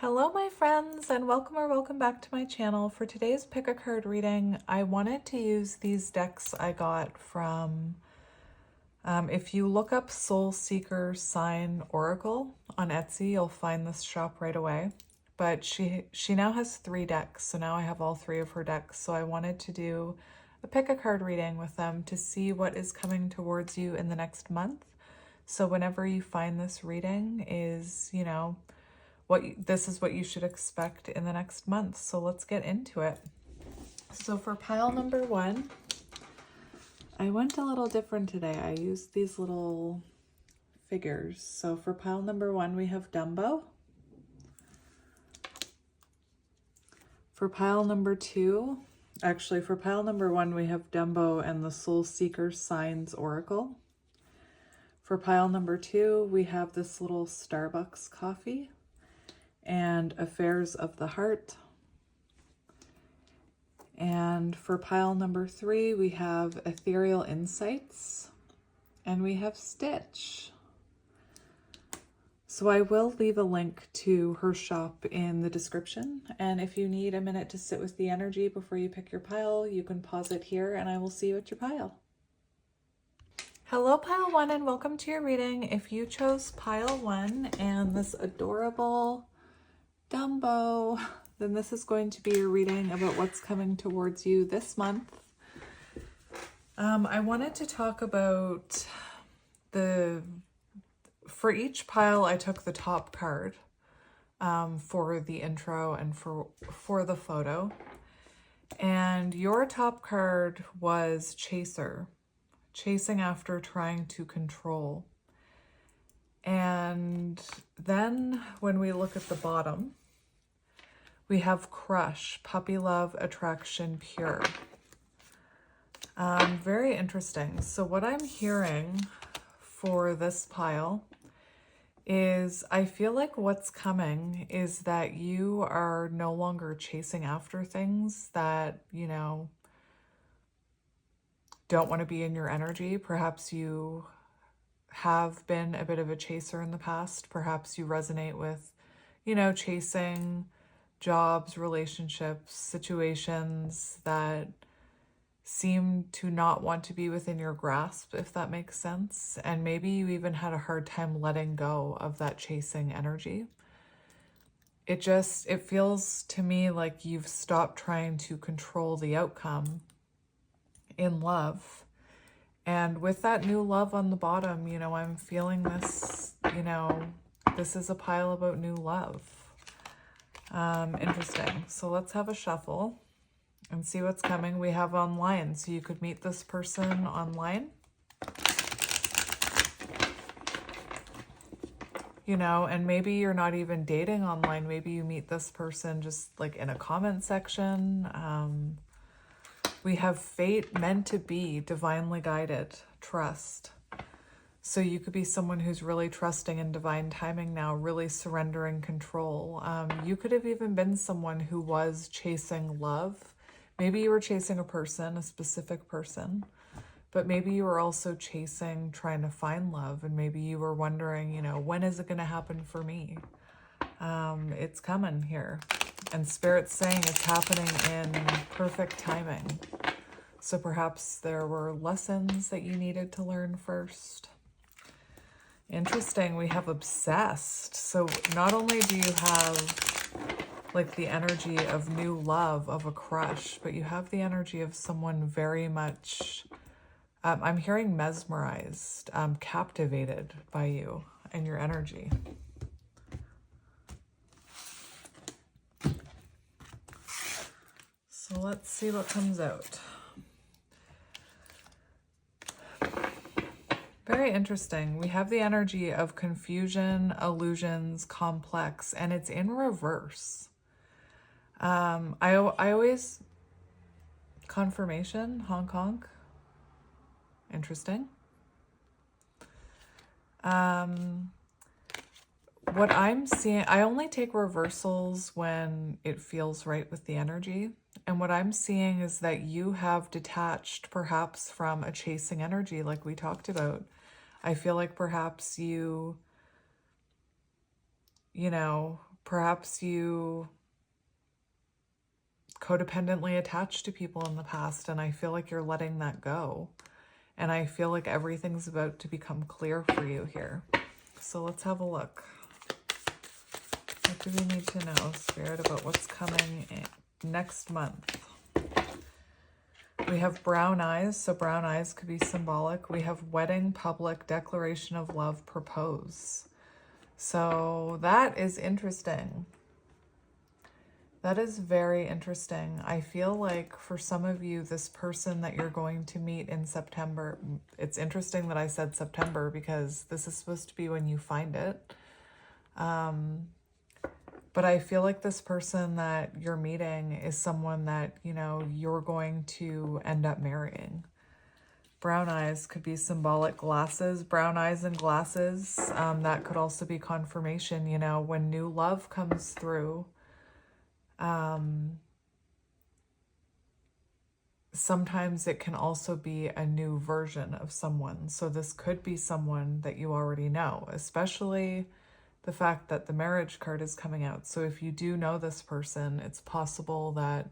Hello my friends, and welcome or welcome back to my channel. For today's pick a card reading, I wanted to use these decks I got from, if you look up Soul Seeker Sign Oracle on Etsy, you'll find this shop right away. But she now has 3 decks, so now I have all 3 of her decks. So I wanted to do a pick a card reading with them to see what is coming towards you in the next month. So whenever you find this reading is, this is what you should expect in the next month. So let's get into it. So for pile number 1, I went a little different today. I used these little figures. So for pile number 1, we have Dumbo. For pile number 2, for pile number 1, we have Dumbo and the Soul Seeker Signs Oracle. For pile number 2, we have this little Starbucks coffee and Affairs of the Heart. And for pile number 3, we have Ethereal Insights, and we have Stitch. So I will leave a link to her shop in the description, and if you need a minute to sit with the energy before you pick your pile, you can pause it here and I will see you at your pile. Hello pile 1, and welcome to your reading. If you chose pile 1 and this adorable Dumbo, then this is going to be your reading about what's coming towards you this month. I wanted to talk about for each pile I took the top card for the intro and for the photo. And your top card was Chaser, chasing after, trying to control. And then when we look at the bottom, we have Crush, Puppy Love, Attraction, Pure. Very interesting. So what I'm hearing for this pile is I feel like what's coming is that you are no longer chasing after things that, don't want to be in your energy. Perhaps you have been a bit of a chaser in the past. Perhaps you resonate with, chasing jobs, relationships, situations that seem to not want to be within your grasp, if that makes sense. And maybe you even had a hard time letting go of that chasing energy. It feels to me like you've stopped trying to control the outcome in love. And with that new love on the bottom, I'm feeling this, this is a pile about new love. Interesting. So let's have a shuffle and see what's coming. We have online, so you could meet this person online. And maybe you're not even dating online. Maybe you meet this person just like in a comment section. We have fate, meant to be, divinely guided, trust. So you could be someone who's really trusting in divine timing now, really surrendering control. You could have even been someone who was chasing love. Maybe you were chasing a person, a specific person, but maybe you were also chasing, trying to find love. And maybe you were wondering, when is it going to happen for me? It's coming here. And Spirit's saying it's happening in perfect timing. So perhaps there were lessons that you needed to learn first. Interesting. We have Obsessed. So not only do you have like the energy of new love, of a crush, but you have the energy of someone very much, I'm hearing mesmerized, captivated by you and your energy. So let's see what comes out. Very interesting. We have the energy of confusion, illusions, complex, and it's in reverse. I always, confirmation, honk honk. Interesting. What I'm seeing, I only take reversals when it feels right with the energy. And what I'm seeing is that you have detached perhaps from a chasing energy like we talked about. I feel like perhaps you Perhaps you codependently attached to people in the past, and I feel like you're letting that go. And I feel like everything's about to become clear for you here. So let's have a look. What do we need to know, Spirit, about what's coming next month? We have brown eyes, so brown eyes could be symbolic. We have wedding, public, declaration of love, propose. So that is interesting. That is very interesting. I feel like for some of you, this person that you're going to meet in September, it's interesting that I said September because this is supposed to be when you find it. But I feel like this person that you're meeting is someone that, you know, you're going to end up marrying. Brown eyes could be symbolic. Glasses, brown eyes and glasses. That could also be confirmation, you know, when new love comes through. Sometimes it can also be a new version of someone. So this could be someone that you already know, especially the fact that the marriage card is coming out. So if you do know this person, it's possible that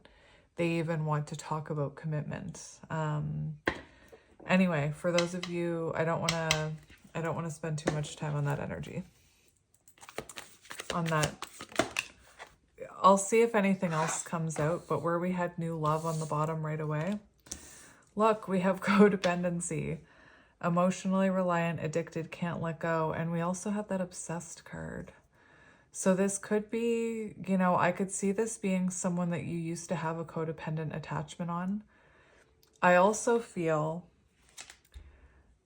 they even want to talk about commitment. Anyway, for those of you, I don't want to spend too much time on that energy. On that, I'll see if anything else comes out, but where we had new love on the bottom right away, look, we have codependency. Emotionally reliant, addicted, can't let go. And we also have that obsessed card. So this could be, you know, I could see this being someone that you used to have a codependent attachment on. I also feel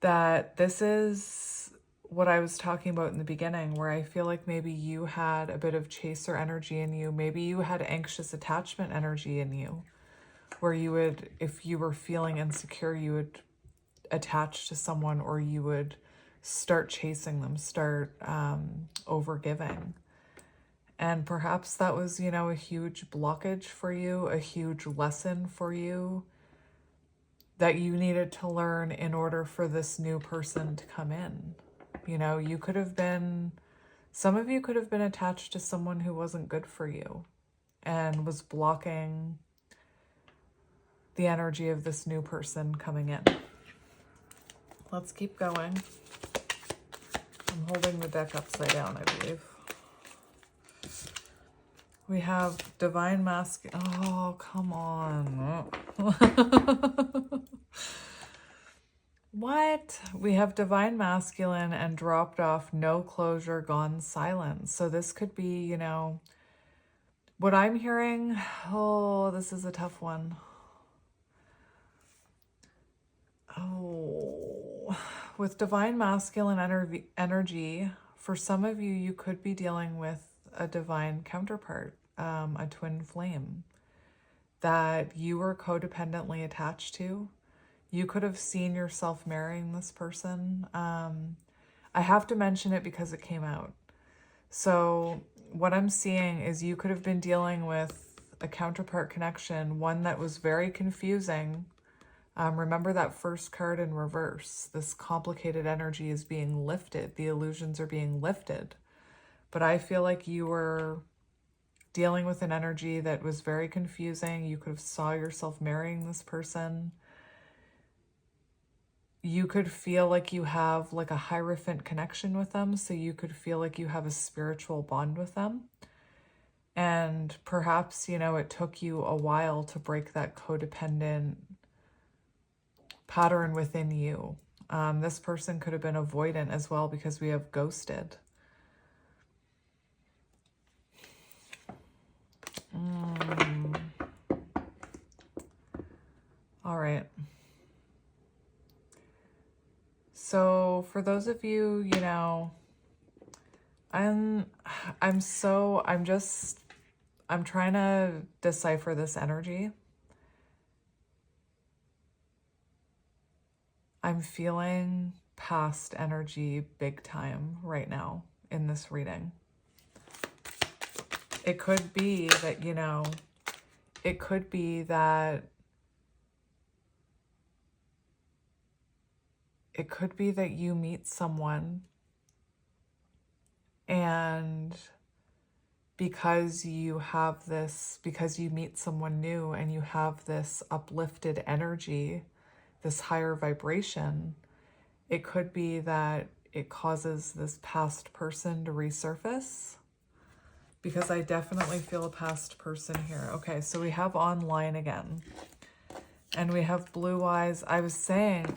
that this is what I was talking about in the beginning, where I feel like maybe you had a bit of chaser energy in you. Maybe you had anxious attachment energy in you, where you would, if you were feeling insecure, you would attached to someone, or you would start chasing them, start over-giving. And perhaps that was, you know, a huge blockage for you, a huge lesson for you that you needed to learn in order for this new person to come in. You know, you could have been, some of you could have been attached to someone who wasn't good for you and was blocking the energy of this new person coming in. Let's keep going. I'm holding the deck upside down, I believe. We have divine masculine. Oh, come on. What? We have divine masculine and dropped off, no closure, gone silent. So this could be, you know, what I'm hearing. Oh, this is a tough one. Oh, with divine masculine energy, for some of you, you could be dealing with a divine counterpart, a twin flame that you were codependently attached to. You could have seen yourself marrying this person. I have to mention it because it came out. So what I'm seeing is you could have been dealing with a counterpart connection, one that was very confusing. Remember that first card in reverse. This complicated energy is being lifted. The illusions are being lifted. But I feel like you were dealing with an energy that was very confusing. You could have saw yourself marrying this person. You could feel like you have like a hierophant connection with them. So you could feel like you have a spiritual bond with them. And perhaps, you know, it took you a while to break that codependent pattern within you. This person could have been avoidant as well because we have ghosted. All right. So for those of you, you know, I'm trying to decipher this energy. I'm feeling past energy big time right now in this reading. It could be that, you know, it could be that you meet someone and because you have this, because you meet someone new and you have this uplifted energy, this higher vibration, it could be that it causes this past person to resurface, because I definitely feel a past person here. Okay, so we have online again. And we have blue eyes. I was saying,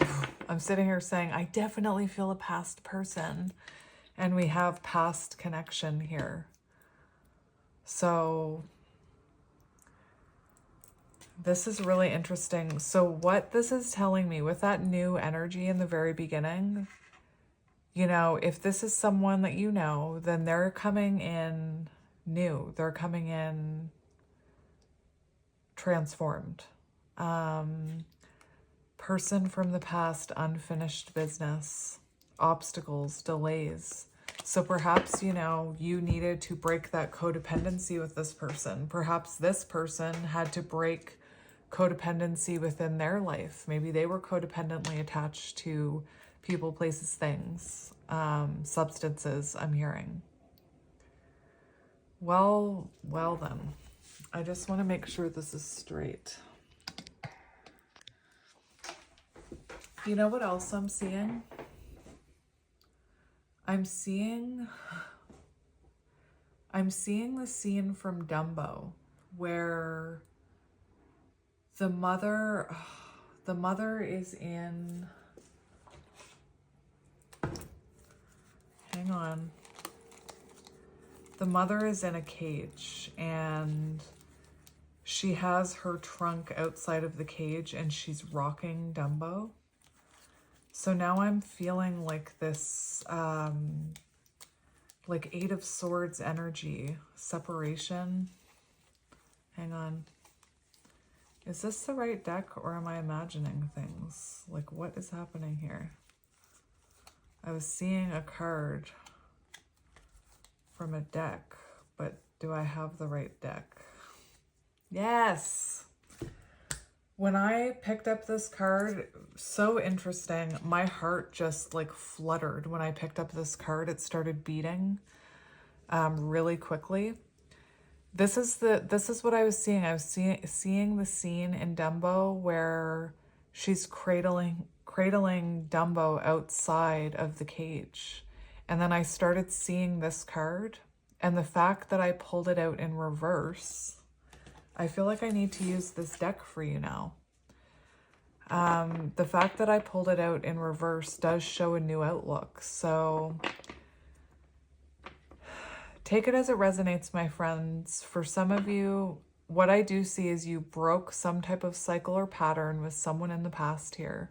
I'm sitting here saying, I definitely feel a past person. And we have past connection here. So this is really interesting. So what this is telling me with that new energy in the very beginning, you know, if this is someone that you know, then they're coming in new. They're coming in transformed. Person from the past, unfinished business, obstacles, delays. So perhaps, you know, you needed to break that codependency with this person. Perhaps this person had to break codependency within their life. Maybe they were codependently attached to people, places, things, substances, I'm hearing. Well then. I just want to make sure this is straight. You know what else I'm seeing? I'm seeing the scene from Dumbo where the mother is in, hang on. The mother is in a cage and she has her trunk outside of the cage and she's rocking Dumbo. So now I'm feeling like this, like Eight of Swords energy, separation. Hang on. Is this the right deck or am I imagining things? Like, what is happening here? I was seeing a card from a deck, but do I have the right deck? Yes! When I picked up this card, so interesting, my heart just like fluttered when I picked up this card. It started beating really quickly. This is what I was seeing. I was seeing the scene in Dumbo where she's cradling Dumbo outside of the cage. And then I started seeing this card, and the fact that I pulled it out in reverse, I feel like I need to use this deck for you now. The fact that I pulled it out in reverse does show a new outlook. So take it as it resonates, my friends. For some of you, what I do see is you broke some type of cycle or pattern with someone in the past here.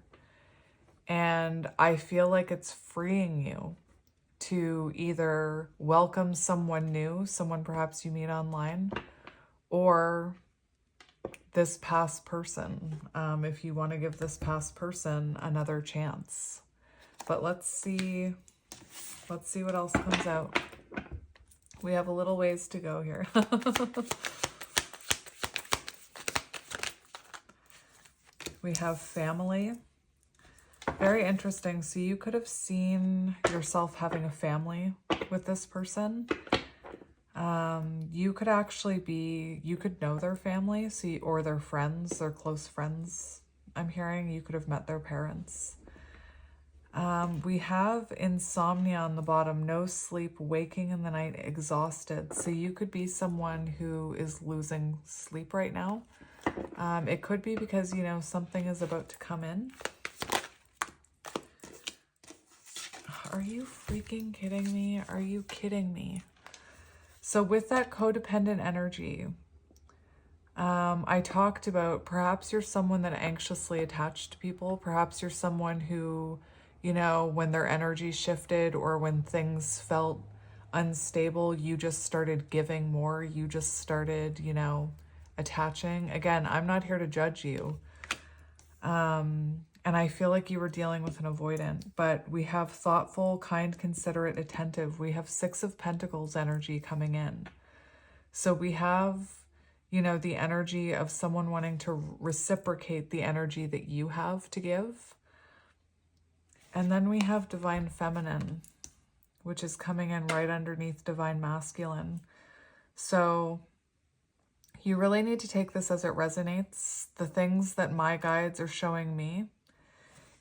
And I feel like it's freeing you to either welcome someone new, someone perhaps you meet online, or this past person, if you want to give this past person another chance. But let's see what else comes out. We have a little ways to go here. We have family. Very interesting. So you could have seen yourself having a family with this person. You could actually you could know their family, or their friends, their close friends. I'm hearing you could have met their parents. We have insomnia on the bottom, no sleep, waking in the night, exhausted. So you could be someone who is losing sleep right now. It could be because, you know, something is about to come in. Are you freaking kidding me? Are you kidding me? So with that codependent energy, I talked about perhaps you're someone that anxiously attached to people. Perhaps you're someone who, you know, when their energy shifted or when things felt unstable, you just started giving more. You just started, you know, attaching. Again, I'm not here to judge you. And I feel like you were dealing with an avoidant, but we have thoughtful, kind, considerate, attentive. We have Six of Pentacles energy coming in. So we have, you know, the energy of someone wanting to reciprocate the energy that you have to give. And then we have Divine Feminine, which is coming in right underneath Divine Masculine. So you really need to take this as it resonates. The things that my guides are showing me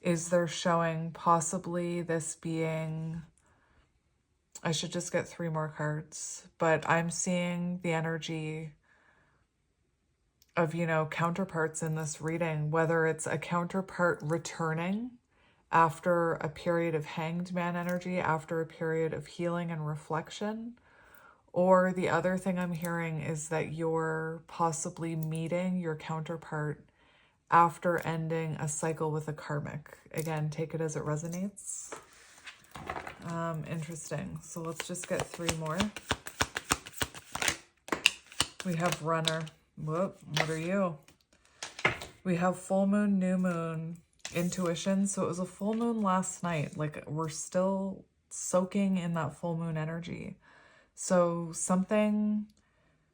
is they're showing possibly this being, I should just get 3 more cards, but I'm seeing the energy of, you know, counterparts in this reading, whether it's a counterpart returning after a period of Hanged Man energy, after a period of healing and reflection, or the other thing I'm hearing is that you're possibly meeting your counterpart after ending a cycle with a karmic. Again, take it as it resonates. Interesting. So let's just get 3 more. We have Runner. Whoop, what are you? We have Full Moon, New Moon, Intuition. So it was a full moon last night. Like, we're still soaking in that full moon energy. So something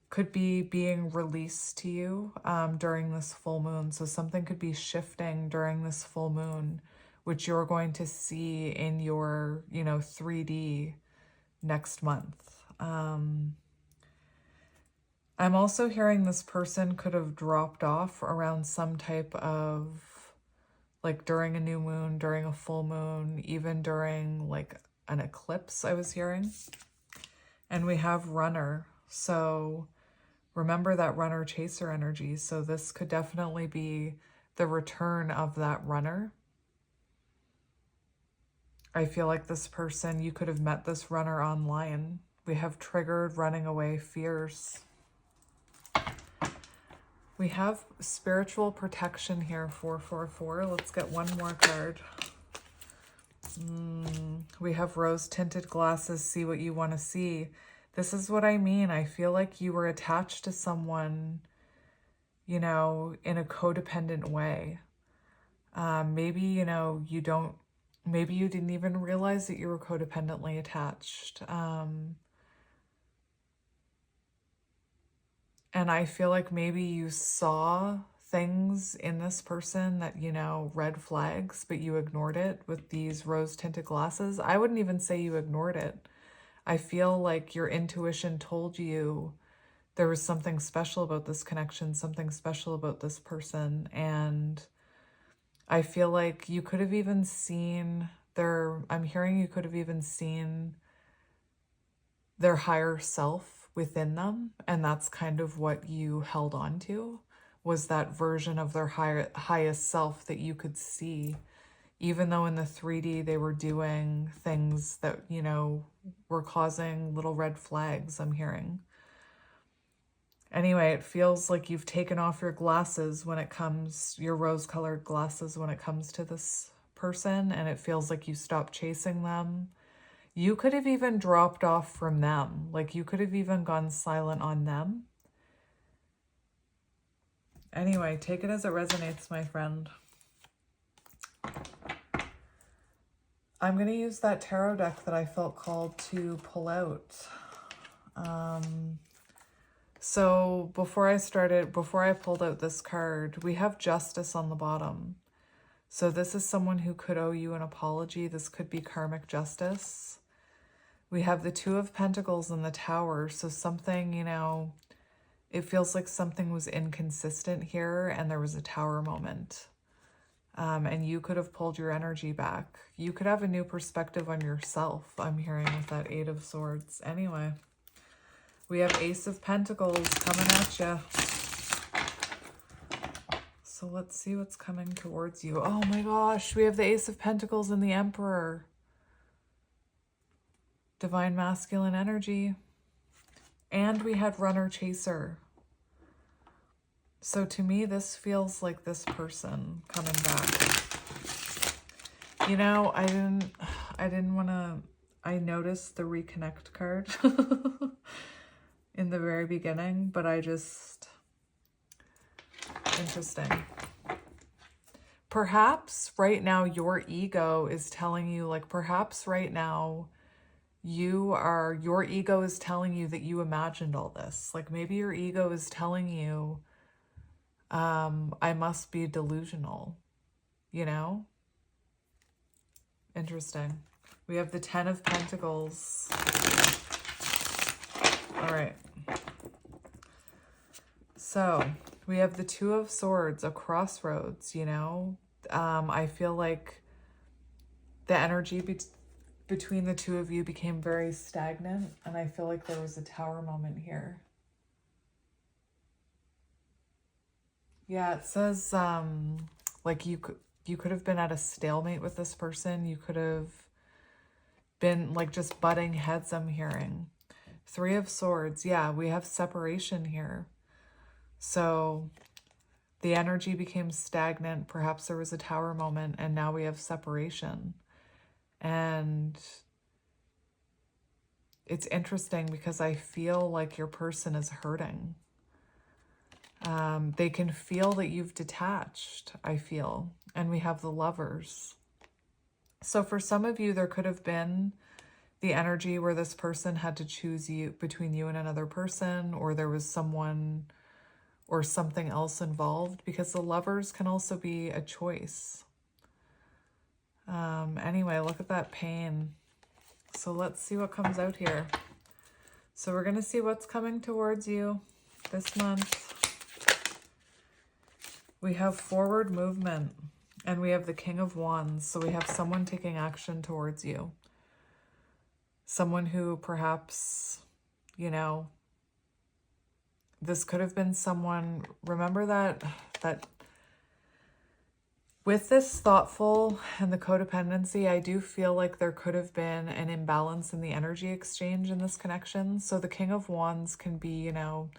could be being released to you during this full moon. So something could be shifting during this full moon, which you're going to see in your, you know, 3D next month. I'm also hearing this person could have dropped off around some type of, like during a new moon, during a full moon, even during like an eclipse, I was hearing. And we have Runner. So remember that runner chaser energy. So this could definitely be the return of that runner. I feel like this person, you could have met this runner online. We have triggered running away fears. We have spiritual protection here, 444. Let's get 1 more card. We have rose tinted glasses, see what you want to see. This is what I mean. I feel like you were attached to someone, you know, in a codependent way. Maybe, you know, maybe you didn't even realize that you were codependently attached. And I feel like maybe you saw things in this person that, you know, red flags, but you ignored it with these rose tinted glasses. I wouldn't even say you ignored it. I feel like your intuition told you there was something special about this connection, something special about this person. And I feel like you could have even seen I'm hearing you could have even seen their higher self within them. And that's kind of what you held on to, was that version of their highest self that you could see, even though in the 3D they were doing things that, you know, were causing little red flags, I'm hearing. Anyway, it feels like you've taken off your glasses when it comes, your rose-colored glasses when it comes to this person, and it feels like you stopped chasing them. You could have even dropped off from them. Like, you could have even gone silent on them. Anyway, take it as it resonates, my friend. I'm going to use that tarot deck that I felt called to pull out. So before I pulled out this card, we have Justice on the bottom. So this is someone who could owe you an apology. This could be karmic justice. We have the 2 of Pentacles in the Tower. So something, you know, it feels like something was inconsistent here and there was a Tower moment. And you could have pulled your energy back. You could have a new perspective on yourself, I'm hearing, with that 8 of Swords. Anyway, we have Ace of Pentacles coming at you. So let's see what's coming towards you. Oh my gosh, we have the Ace of Pentacles and the Emperor. Divine masculine energy. And we had Runner Chaser. So to me, this feels like this person coming back. You know, I didn't want to, I noticed the reconnect card in the very beginning, but interesting. Perhaps right now your ego is telling you, like, perhaps right now your ego is telling you that you imagined all this. Like, maybe your ego is telling you, I must be delusional, you know? Interesting. We have the 10 of Pentacles. All right. So we have the Two of Swords, a crossroads, you know. I feel like the energy between the two of you became very stagnant, and I feel like there was a Tower moment here. Yeah, it says like you could have been at a stalemate with this person. You could have been like just butting heads, I'm hearing. Three of Swords. Yeah, we have separation here. So the energy became stagnant. Perhaps there was a Tower moment, and now we have separation. And it's interesting because I feel like your person is hurting. They can feel that you've detached, I feel. And we have the Lovers. So for some of you, there could have been the energy where this person had to choose you between you and another person, or there was someone or something else involved, because the Lovers can also be a choice. Anyway, look at that pain. So let's see what comes out here. So we're going to see what's coming towards you this month. We have forward movement, and we have the King of Wands. So we have someone taking action towards you. Someone who perhaps, you know, this could have been someone, remember that with this thoughtful and the codependency, I do feel like there could have been an imbalance in the energy exchange in this connection. So the King of Wands can be, you know,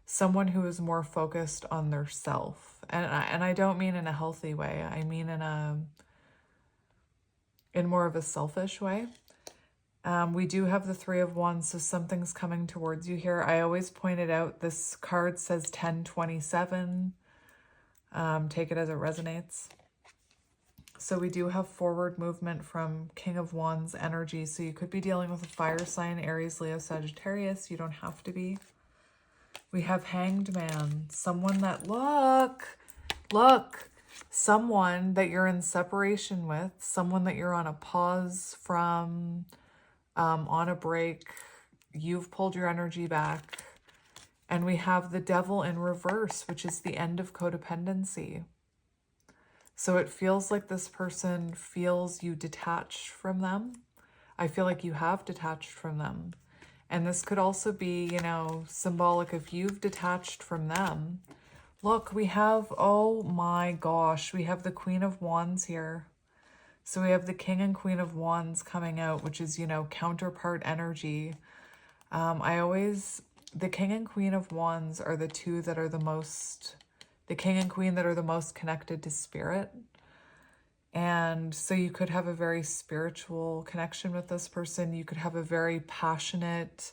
someone who is more focused on their self. And I don't mean in a healthy way. I mean in more of a selfish way. We do have the Three of Wands, so something's coming towards you here. I always pointed out this card says 1027. Take it as it resonates. So we do have forward movement from King of Wands energy. So you could be dealing with a fire sign, Aries, Leo, Sagittarius. You don't have to be. We have Hanged Man, someone that, look, someone that you're in separation with, someone that you're on a pause from, on a break. You've pulled your energy back. And we have the Devil in reverse, which is the end of codependency. So it feels like this person feels you detached from them. I feel like you have detached from them. And this could also be, you know, symbolic if you've detached from them. Look, we have, oh my gosh, we have the Queen of Wands here. So we have the King and Queen of Wands coming out, which is, you know, counterpart energy. The King and Queen of Wands are the two that are the King and Queen that are the most connected to spirit. And so you could have a very spiritual connection with this person. You could have a very passionate,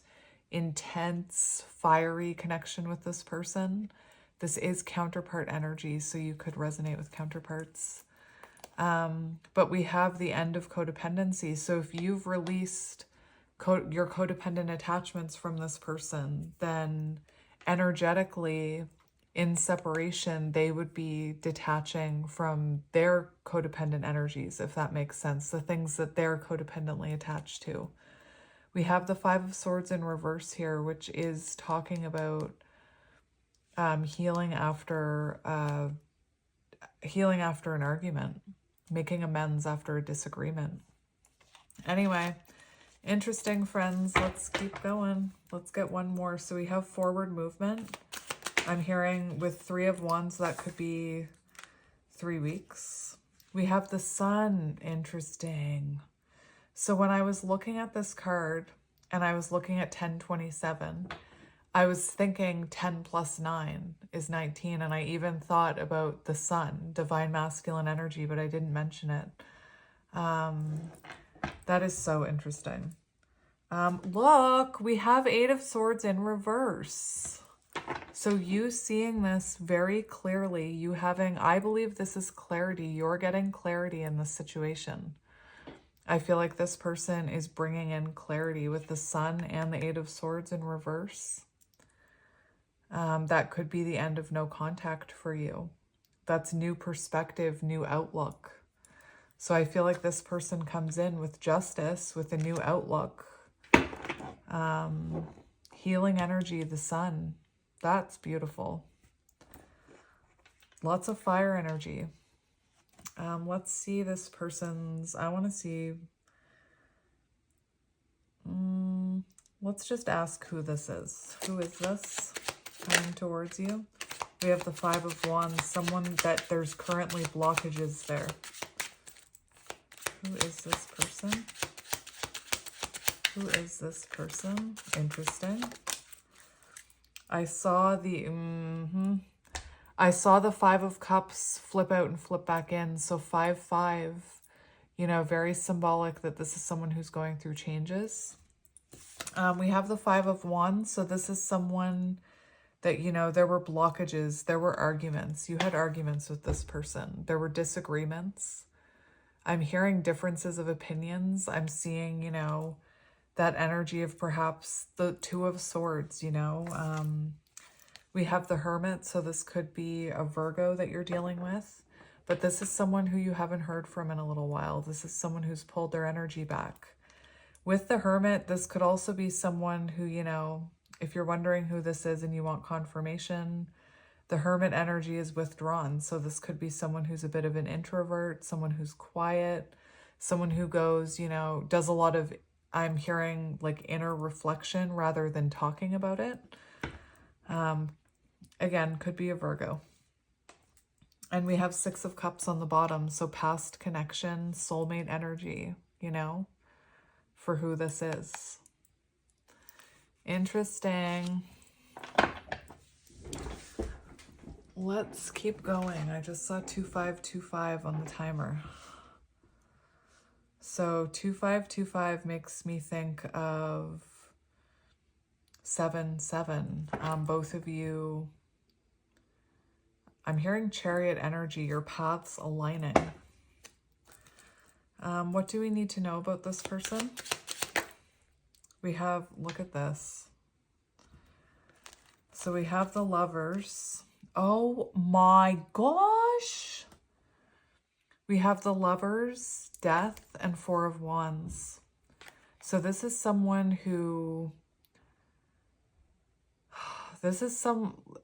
intense, fiery connection with this person. This is counterpart energy, so you could resonate with counterparts. But we have the end of codependency. So if you've released your codependent attachments from this person, then energetically, in separation, they would be detaching from their codependent energies, if that makes sense, the things that they're codependently attached to. We have the Five of Swords in reverse here, which is talking about healing after an argument, making amends after a disagreement. Anyway, interesting, friends. Let's keep going. Let's get one more. So we have forward movement. I'm hearing with Three of Wands, that could be 3 weeks. We have the Sun. Interesting. So when I was looking at this card and I was looking at 1027, I was thinking 10 plus 9 is 19. And I even thought about the Sun, divine masculine energy, but I didn't mention it. That is so interesting. Look, we have Eight of Swords in reverse. So you seeing this very clearly, you having, I believe this is clarity. You're getting clarity in this situation. I feel like this person is bringing in clarity with the Sun and the Eight of Swords in reverse. That could be the end of no contact for you. That's new perspective, new outlook. So I feel like this person comes in with justice, with a new outlook. Healing energy, the Sun. That's beautiful. Lots of fire energy. Let's see this person's, I want to see, let's just ask who this is. Who is this coming towards you? We have the Five of Wands, someone that there's currently blockages there. Who is this person? Who is this person? Interesting. I saw the I saw the Five of Cups flip out and flip back in. So 5-5, you know, very symbolic that this is someone who's going through changes. We have the Five of Wands. So this is someone that, you know, there were blockages, there were arguments. You had arguments with this person. There were disagreements. I'm hearing differences of opinions. I'm seeing, you know, that energy of perhaps the Two of Swords, you know. We have the Hermit, so this could be a Virgo that you're dealing with. But this is someone who you haven't heard from in a little while. This is someone who's pulled their energy back. With the Hermit, this could also be someone who, you know, if you're wondering who this is and you want confirmation, the Hermit energy is withdrawn. So this could be someone who's a bit of an introvert, someone who's quiet, someone who goes, you know, does a lot of, I'm hearing like inner reflection rather than talking about it. Again, could be a Virgo. And we have Six of Cups on the bottom. So past connection, soulmate energy, you know, for who this is. Interesting. Let's keep going. I just saw 2525 on the timer. So 2525 makes me think of 7-7. Both of you, I'm hearing Chariot energy, your paths aligning. What do we need to know about this person? We have, look at this. So we have the Lovers. Oh my gosh. We have the Lovers, Death, and Four of Wands. So this is someone who,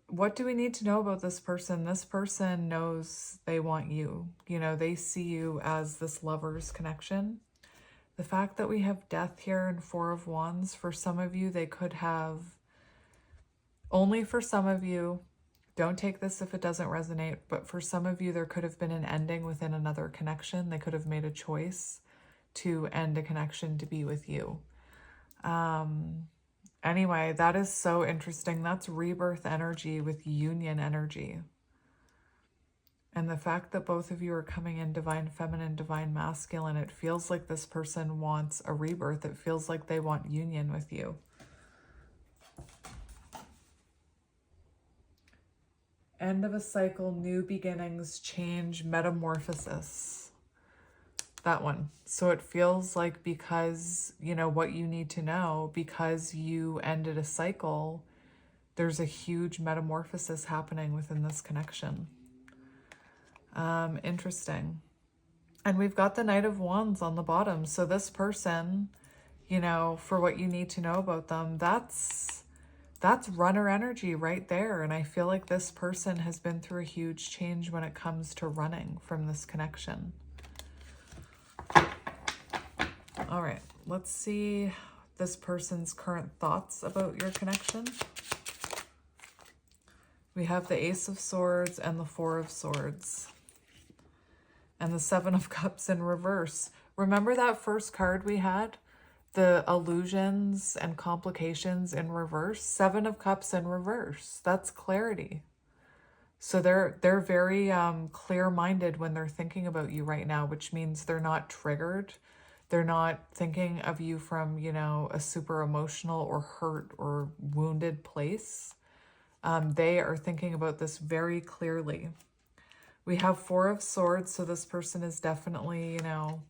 what do we need to know about this person? This person knows they want you. You know, they see you as this Lovers connection. The fact that we have Death here and Four of Wands, for some of you, they could have, only for some of you, don't take this if it doesn't resonate, but for some of you, there could have been an ending within another connection. They could have made a choice to end a connection to be with you. Anyway, that is so interesting. That's rebirth energy with union energy. And the fact that both of you are coming in divine feminine, divine masculine, it feels like this person wants a rebirth. It feels like they want union with you. End of a cycle, new beginnings, change, metamorphosis. That one. So it feels like because, you know, what you need to know, because you ended a cycle, there's a huge metamorphosis happening within this connection. Interesting. And we've got the Knight of Wands on the bottom. So this person, you know, for what you need to know about them, that's runner energy right there. And I feel like this person has been through a huge change when it comes to running from this connection. All right, let's see this person's current thoughts about your connection. We have the Ace of Swords and the Four of Swords. And the Seven of Cups in reverse. Remember that first card we had? The illusions and complications in reverse? Seven of Cups in reverse. That's clarity. So they're very clear-minded when they're thinking about you right now, which means they're not triggered. They're not thinking of you from, you know, a super emotional or hurt or wounded place. They are thinking about this very clearly. We have Four of Swords, so this person is definitely, you know,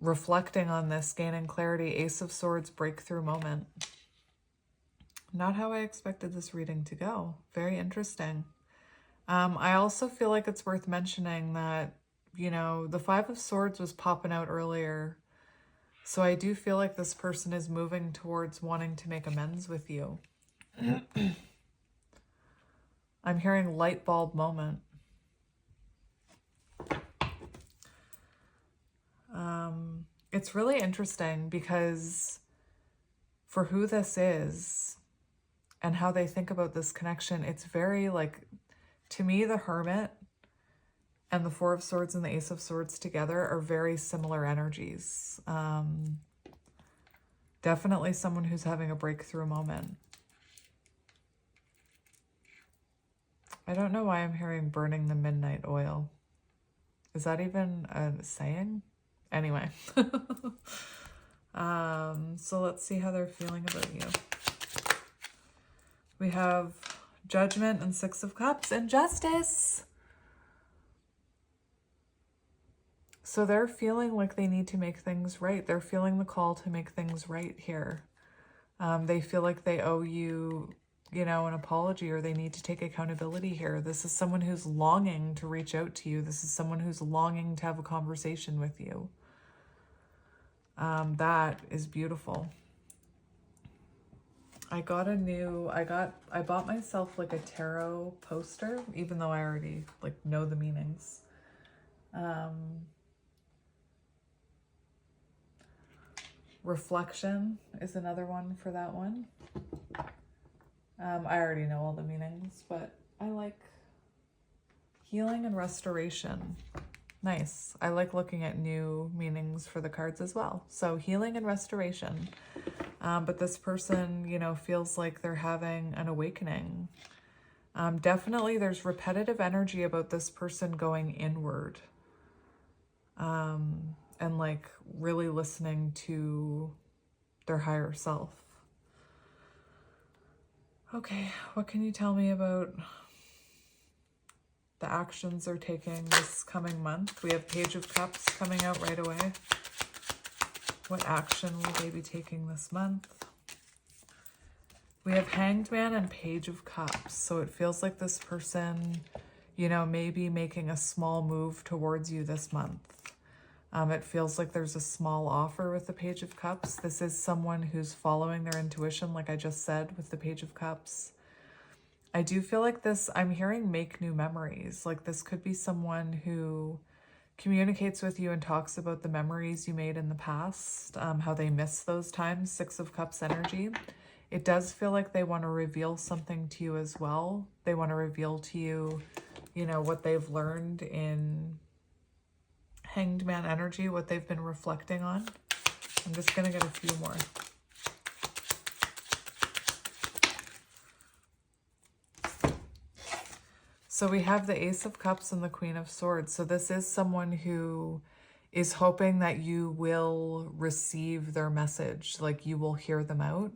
reflecting on this, gaining clarity. Ace of Swords, breakthrough moment. Not how I expected this reading to go. Very interesting. I also feel like it's worth mentioning that, you know, the Five of Swords was popping out earlier. So I do feel like this person is moving towards wanting to make amends with you. I'm hearing light bulb moment. It's really interesting because for who this is and how they think about this connection, it's very like, to me, the Hermit and the Four of Swords and the Ace of Swords together are very similar energies. Definitely someone who's having a breakthrough moment. I don't know why I'm hearing burning the midnight oil. Is that even a saying? Anyway. So let's see how they're feeling about you. We have Judgment and Six of Cups and Justice. So they're feeling like they need to make things right. They're feeling the call to make things right here. They feel like they owe you, you know, an apology, or they need to take accountability here. This is someone who's longing to reach out to you. This is someone who's longing to have a conversation with you. That is beautiful. I bought myself like a tarot poster, even though I already like know the meanings. Reflection is another one for that one. I already know all the meanings, but I like healing and restoration. Nice. I like looking at new meanings for the cards as well. So healing and restoration. But this person, you know, feels like they're having an awakening. Definitely there's repetitive energy about this person going inward. And like really listening to their higher self. Okay, what can you tell me about the actions they're taking this coming month? We have Page of Cups coming out right away. What action will they be taking this month? We have Hanged Man and Page of Cups. So it feels like this person, you know, may be making a small move towards you this month. It feels like there's a small offer with the Page of Cups. This is someone who's following their intuition, like I just said, with the Page of Cups. I do feel like this, I'm hearing make new memories. Like this could be someone who communicates with you and talks about the memories you made in the past, how they miss those times, Six of Cups energy. It does feel like they want to reveal something to you as well. They want to reveal to you, you know, what they've learned in Hanged Man energy, what they've been reflecting on. I'm just going to get a few more. So we have the Ace of Cups and the Queen of Swords. So this is someone who is hoping that you will receive their message, like you will hear them out.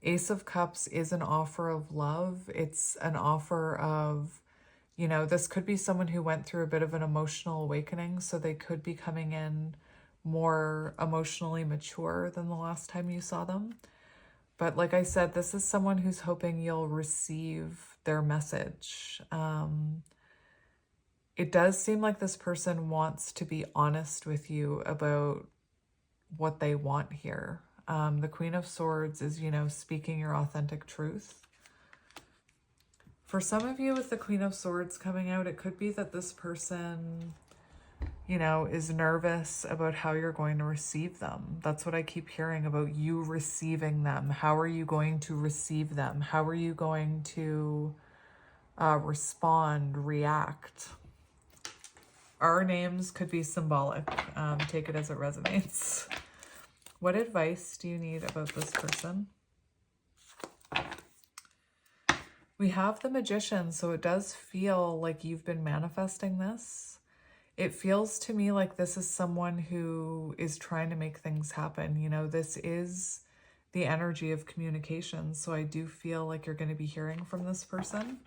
Ace of Cups is an offer of love. It's an offer of, you know, this could be someone who went through a bit of an emotional awakening, so they could be coming in more emotionally mature than the last time you saw them. But like I said, this is someone who's hoping you'll receive their message. It does seem like this person wants to be honest with you about what they want here. The Queen of Swords is, you know, speaking your authentic truth. For some of you with the Queen of Swords coming out, it could be that this person, you know, is nervous about how you're going to receive them. That's what I keep hearing about you receiving them. How are you going to receive them? How are you going to respond, react? Our names could be symbolic. Take it as it resonates. What advice do you need about this person? We have the Magician, so it does feel like you've been manifesting this. It feels to me like this is someone who is trying to make things happen. You know, this is the energy of communication, so I do feel like you're going to be hearing from this person.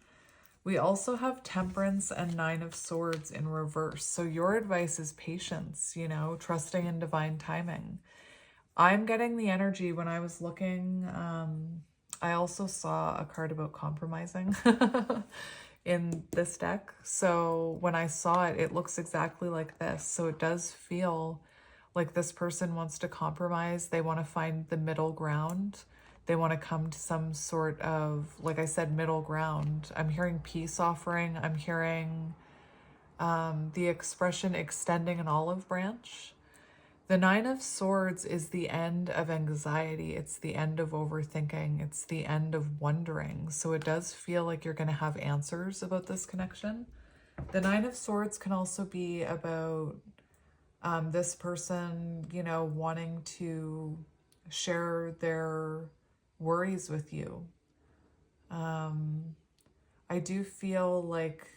We also have Temperance and Nine of Swords in reverse. So your advice is patience, you know, trusting in divine timing. I'm getting the energy when I was looking. I also saw a card about compromising in this deck. So when I saw it, it looks exactly like this. So it does feel like this person wants to compromise. They want to find the middle ground. They want to come to some sort of, like I said, middle ground. I'm hearing peace offering. I'm hearing the expression extending an olive branch. The Nine of Swords is the end of anxiety. It's the end of overthinking. It's the end of wondering. So it does feel like you're going to have answers about this connection. The Nine of Swords can also be about this person, you know, wanting to share their worries with you. I do feel like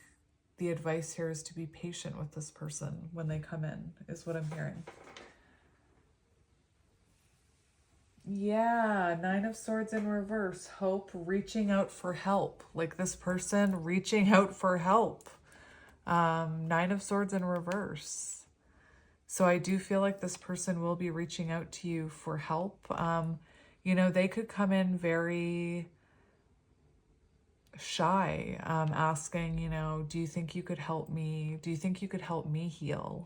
the advice here is to be patient with this person when they come in, is what I'm hearing. Yeah, Nine of Swords in reverse. Hope, reaching out for help. Like this person reaching out for help. Nine of Swords in reverse. So I do feel like this person will be reaching out to you for help. You know, they could come in very shy, asking, you know, do you think you could help me? Do you think you could help me heal?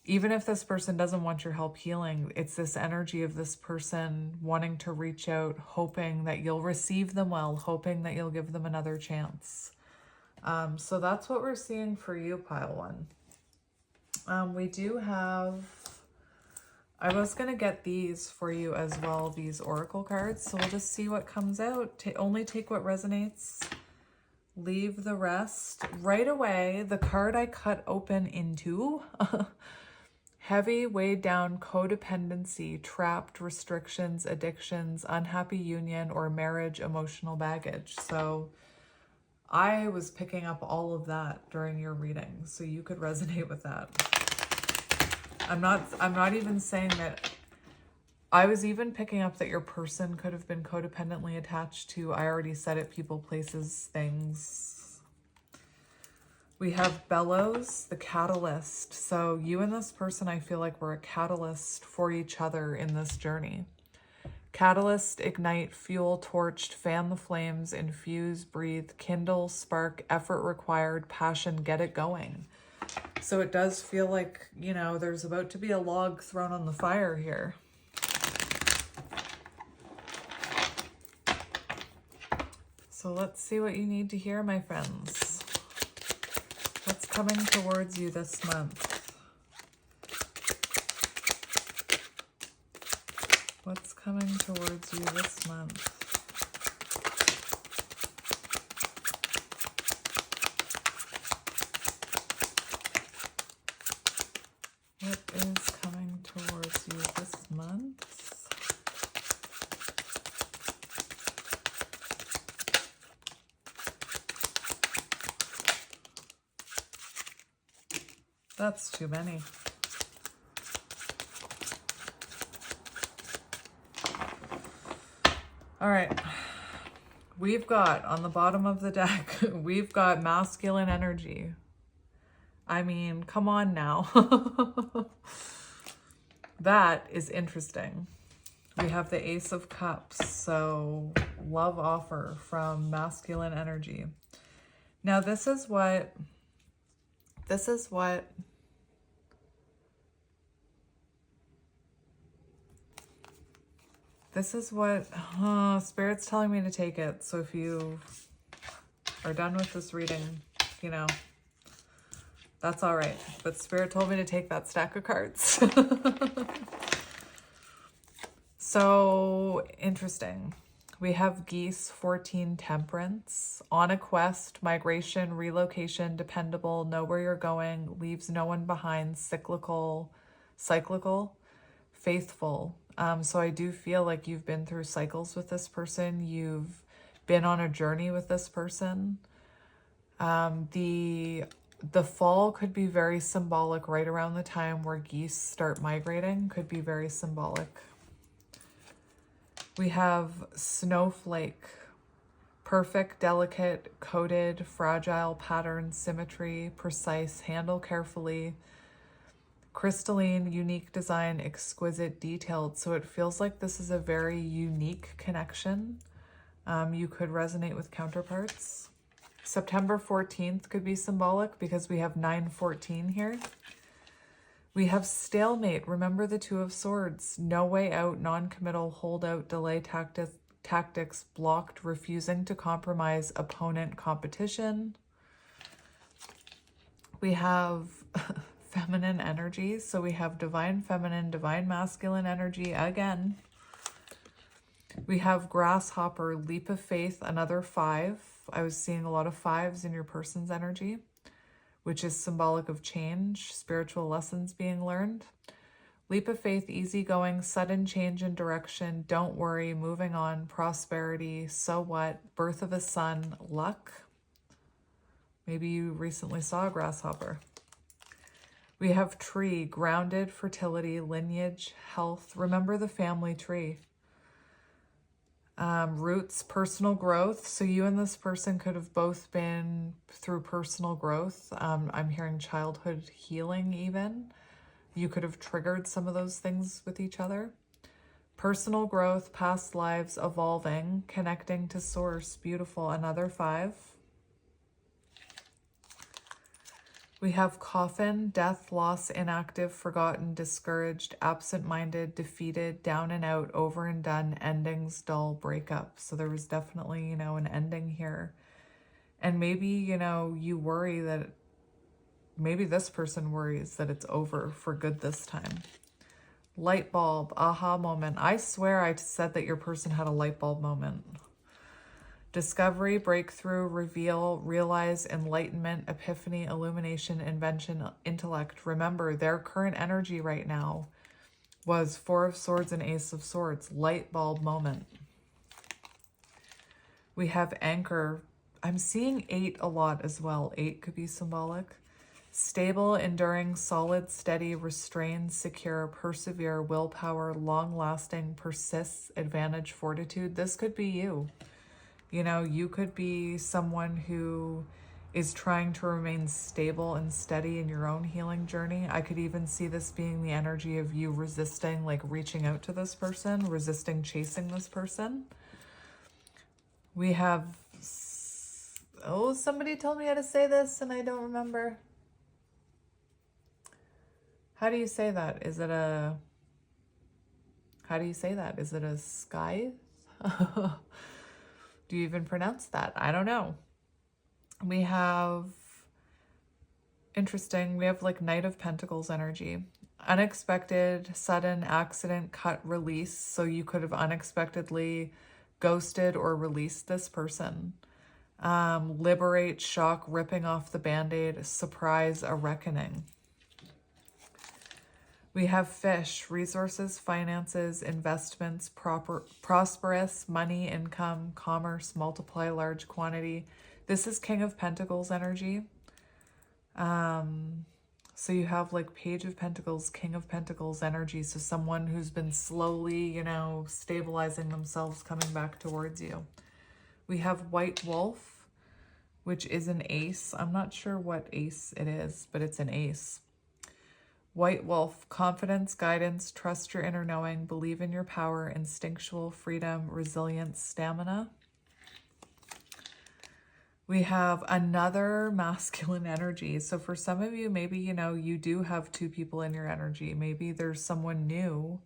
Even if this person doesn't want your help healing, it's this energy of this person wanting to reach out, hoping that you'll receive them well, hoping that you'll give them another chance. So that's what we're seeing for you, pile one. We do have, I was going to get these for you as well, these oracle cards. So we'll just see what comes out. Only take what resonates. Leave the rest. Right away, the card I cut open into... Heavy, weighed down, codependency, trapped, restrictions, addictions, unhappy union, or marriage, emotional baggage. So I was picking up all of that during your reading, so you could resonate with that. I'm not even saying that. I was even picking up that your person could have been codependently attached to, I already said it, people, places, things. We have bellows, the catalyst. So you and this person, I feel like we're a catalyst for each other in this journey. Catalyst, ignite, fuel, torched, fan the flames, infuse, breathe, kindle, spark, effort required, passion, get it going. So it does feel like, you know, there's about to be a log thrown on the fire here. So let's see what you need to hear, my friends. What's coming towards you this month? What's coming towards you this month? What is coming towards you this month? That's too many. All right. We've got, on the bottom of the deck, we've got masculine energy. I mean, come on now. That is interesting. We have the Ace of Cups, so love offer from masculine this is what Spirit's telling me to take it. So if you are done with this reading, you know, that's all right. But Spirit told me to take that stack of cards. So interesting. We have Geese, 14, Temperance. On a quest, migration, relocation, dependable, know where you're going, leaves no one behind, cyclical, faithful. So I do feel like you've been through cycles with this person. You've been on a journey with this person. The fall could be very symbolic right around the time where geese start migrating, could be very symbolic. We have Snowflake, perfect, delicate, coded, fragile, pattern, symmetry, precise, handle carefully, crystalline, unique design, exquisite, detailed. So it feels like this is a very unique connection. You could resonate with counterparts. September 14th could be symbolic because we have 9/14 here. We have stalemate. Remember the Two of Swords. No way out, non-committal, holdout, delay tactics, blocked, refusing to compromise, opponent, competition. We have feminine energy. So we have divine feminine, divine masculine energy again. We have grasshopper, leap of faith, another 5. I was seeing a lot of 5s in your person's energy, which is symbolic of change, spiritual lessons being learned. Leap of faith, easygoing, sudden change in direction, don't worry, moving on, prosperity, so what, birth of a son, luck. Maybe you recently saw a grasshopper. We have tree, grounded, fertility, lineage, health. Remember the family tree. Roots, personal growth. So you and this person could have both been through personal growth. I'm hearing childhood healing even. You could have triggered some of those things with each other. Personal growth, past lives, evolving, connecting to source. Beautiful. Another 5. We have coffin, death, loss, inactive, forgotten, discouraged, absent-minded, defeated, down and out, over and done, endings, dull, breakup. So there was definitely, an ending here. And maybe, you worry that, maybe this person worries that it's over for good this time. Light bulb, aha moment. I swear I said that your person had a light bulb moment. Discovery, breakthrough, reveal, realize, enlightenment, epiphany, illumination, invention, intellect. Remember, their current energy right now was 4 of Swords and Ace of Swords. Light bulb moment. We have anchor. I'm seeing 8 a lot as well. 8 could be symbolic. Stable, enduring, solid, steady, restrained, secure, persevere, willpower, long-lasting, persists, advantage, fortitude. This could be you. You could be someone who is trying to remain stable and steady in your own healing journey. I could even see this being the energy of you resisting, like reaching out to this person, resisting chasing this person. We have, somebody told me how to say this and I don't remember. How do you say that? How do you say that? Is it a sky? Do you even pronounce that? I don't know. We have, interesting, we have like Knight of Pentacles energy. Unexpected, sudden, accident, cut, release. So you could have unexpectedly ghosted or released this person. Liberate, shock, ripping off the Band-Aid, surprise, a reckoning. We have fish, resources, finances, investments, prosperous, money, income, commerce, multiply, large quantity. This is King of Pentacles energy. So you have like Page of Pentacles, King of Pentacles energy. So someone who's been slowly, stabilizing themselves, coming back towards you. We have White Wolf, which is an ace. I'm not sure what ace it is, but it's an ace. White Wolf, confidence, guidance, trust your inner knowing, believe in your power, instinctual, freedom, resilience, stamina. We have another masculine energy. So for some of you, maybe, you do have 2 people in your energy. Maybe there's someone new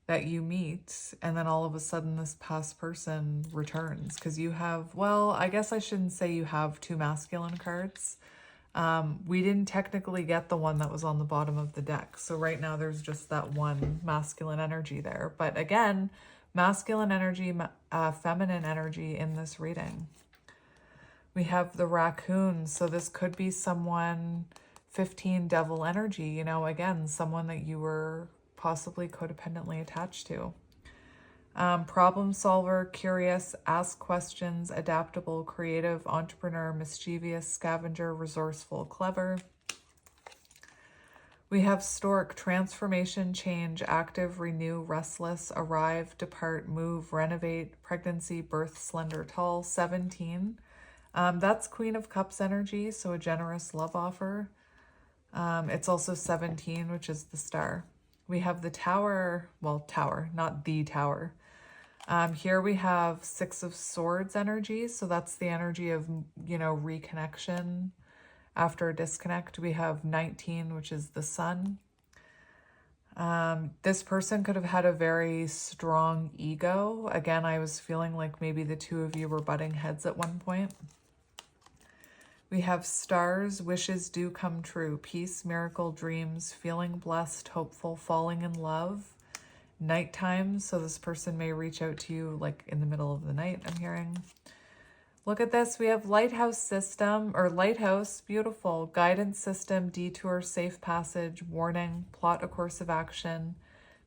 that you meet and then all of a sudden this past person returns because you have, well, I guess I shouldn't say you have 2 masculine cards. We didn't technically get the one that was on the bottom of the deck. So right now there's just that one masculine energy there. But again, masculine energy, feminine energy in this reading. We have the raccoon. So this could be someone, 15 devil energy, again, someone that you were possibly codependently attached to. Problem solver, curious, ask questions, adaptable, creative, entrepreneur, mischievous, scavenger, resourceful, clever. We have stork, transformation, change, active, renew, restless, arrive, depart, move, renovate, pregnancy, birth, slender, tall, 17. That's Queen of Cups energy, so a generous love offer. It's also 17, which is the star. We have the tower, well, tower, not the tower. Here we have 6 of Swords energy. So that's the energy of, reconnection after a disconnect. We have 19, which is the sun. This person could have had a very strong ego. Again, I was feeling like maybe the two of you were butting heads at one point. We have stars, wishes do come true, peace, miracle, dreams, feeling blessed, hopeful, falling in love, nighttime. So this person may reach out to you like in the middle of the night, I'm hearing. Look at this. We have lighthouse system or lighthouse, beautiful, guidance system, detour, safe passage, warning, plot a course of action,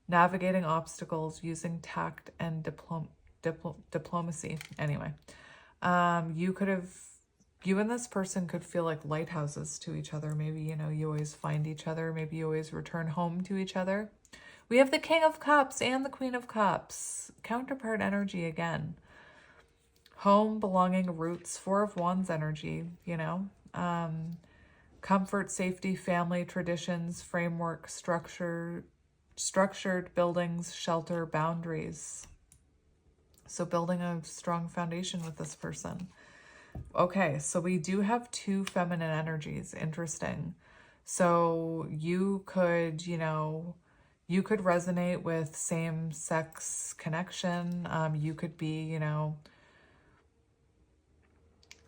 navigating obstacles, using tact and diplomacy. Anyway, you and this person could feel like lighthouses to each other. Maybe, you know, you always find each other. Maybe you always return home to each other. We have the King of Cups and the Queen of Cups. Counterpart energy again. Home, belonging, roots, Four of Wands energy, you know. Comfort, safety, family, traditions, framework, structured buildings, shelter, boundaries. So building a strong foundation with this person. Okay, so we do have two feminine energies. Interesting. So you could, you know, you could resonate with same-sex connection. You could be, you know,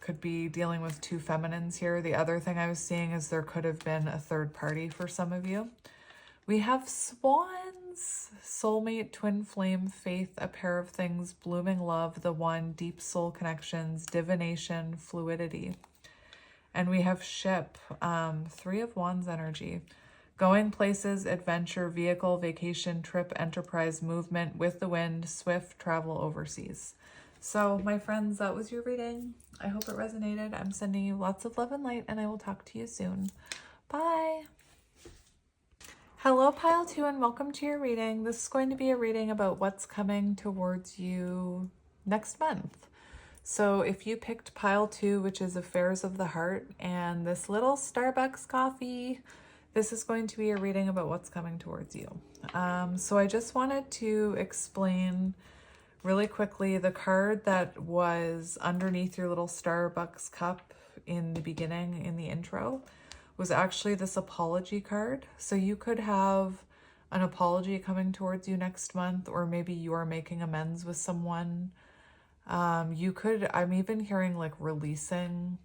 could be dealing with two feminines here. The other thing I was seeing is there could have been a third party for some of you. We have swans, soulmate, twin flame, faith, a pair of things, blooming love, the one, deep soul connections, divination, fluidity. And we have ship, Three of Wands energy, going places, adventure, vehicle, vacation, trip, enterprise, movement, with the wind, swift, travel overseas. So my friends, that was your reading. I hope it resonated. I'm sending you lots of love and light, and I will talk to you soon. Bye. Hello, Pile 2, and welcome to your reading. This is going to be a reading about what's coming towards you next month. So if you picked Pile 2, which is Affairs of the Heart, and this little Starbucks coffee, this is going to be a reading about what's coming towards you. So I just wanted to explain really quickly the card that was underneath your little Starbucks cup in the beginning, in the intro, was actually this apology card. So you could have an apology coming towards you next month, or maybe you are making amends with someone. You could, I'm even hearing like releasing,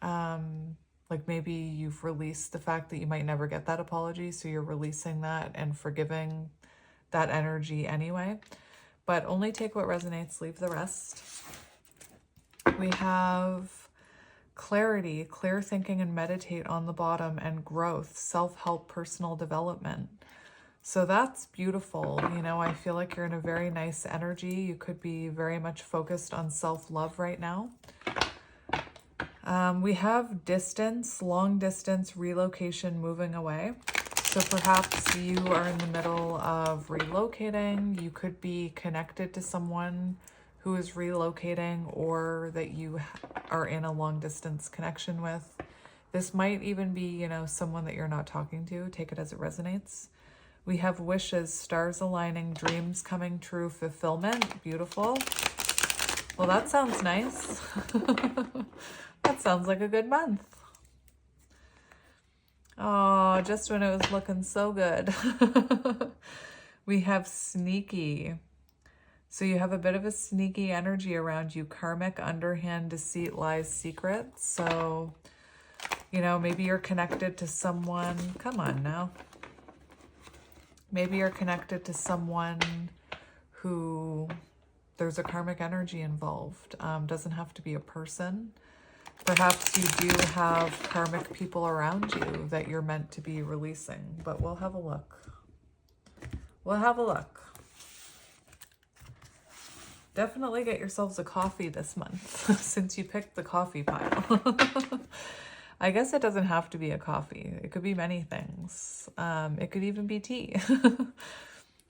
like maybe you've released the fact that you might never get that apology, so you're releasing that and forgiving that energy anyway. But only take what resonates, leave the rest. We have clarity, clear thinking and meditate on the bottom, and growth, self-help, personal development. So that's beautiful. You know, I feel like you're in a very nice energy. You could be very much focused on self-love right now. We have distance, long distance, relocation, moving away. So perhaps you are in the middle of relocating. You could be connected to someone who is relocating, or that you are in a long distance connection with. This might even be, you know, someone that you're not talking to. Take it as it resonates. We have wishes, stars aligning, dreams coming true, fulfillment. Beautiful. Well, that sounds nice. That sounds like a good month. Oh, just when it was looking so good. We have sneaky. So you have a bit of a sneaky energy around you. Karmic, underhand, deceit, lies, secrets. So, you know, maybe you're connected to someone. Come on now. Maybe you're connected to someone who there's a karmic energy involved. Doesn't have to be a person. Perhaps you do have karmic people around you that you're meant to be releasing, but we'll have a look. We'll have a look. Definitely get yourselves a coffee this month since you picked the coffee pile. I guess it doesn't have to be a coffee. It could be many things. It could even be tea.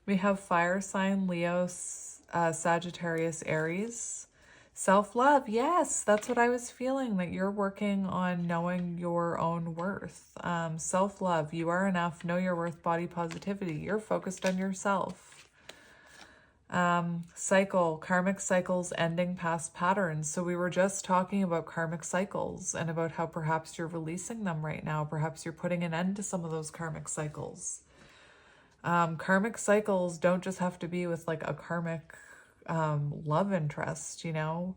We have fire sign, Leo, Sagittarius, Aries. Self-love, yes, that's what I was feeling, that you're working on knowing your own worth. Self-love, you are enough, know your worth, body positivity. You're focused on yourself. Cycle, karmic cycles, ending past patterns. So we were just talking about karmic cycles and about how perhaps you're releasing them right now. Perhaps you're putting an end to some of those karmic cycles. Karmic cycles don't just have to be with like a karmic love interest, you know.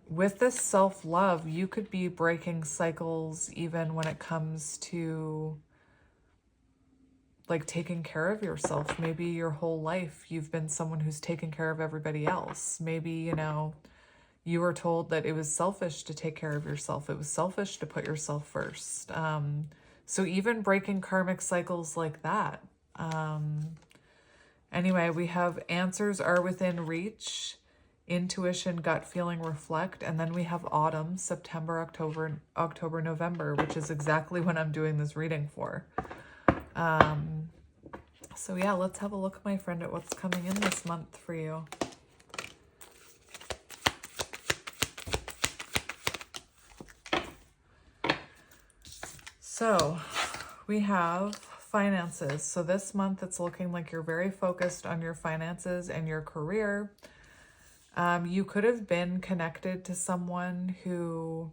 With this self-love, you could be breaking cycles even when it comes to like taking care of yourself. Maybe your whole life you've been someone who's taken care of everybody else. Maybe, you know, you were told that it was selfish to take care of yourself. It was selfish to put yourself first. So even breaking karmic cycles like that. Anyway, we have answers are within reach, intuition, gut feeling, reflect, and then we have autumn, September, October, November, which is exactly when I'm doing this reading for. So yeah, let's have a look, my friend, at what's coming in this month for you. So we have finances. So this month it's looking like you're very focused on your finances and your career. You could have been connected to someone who,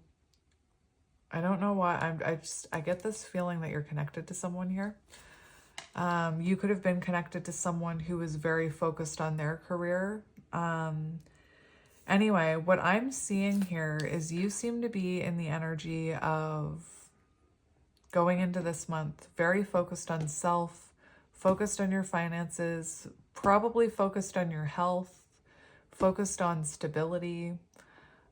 I don't know why, I get this feeling that you're connected to someone here. You could have been connected to someone who was very focused on their career. Anyway, what I'm seeing here is you seem to be in the energy of going into this month very focused on self, focused on your finances, probably focused on your health, focused on stability.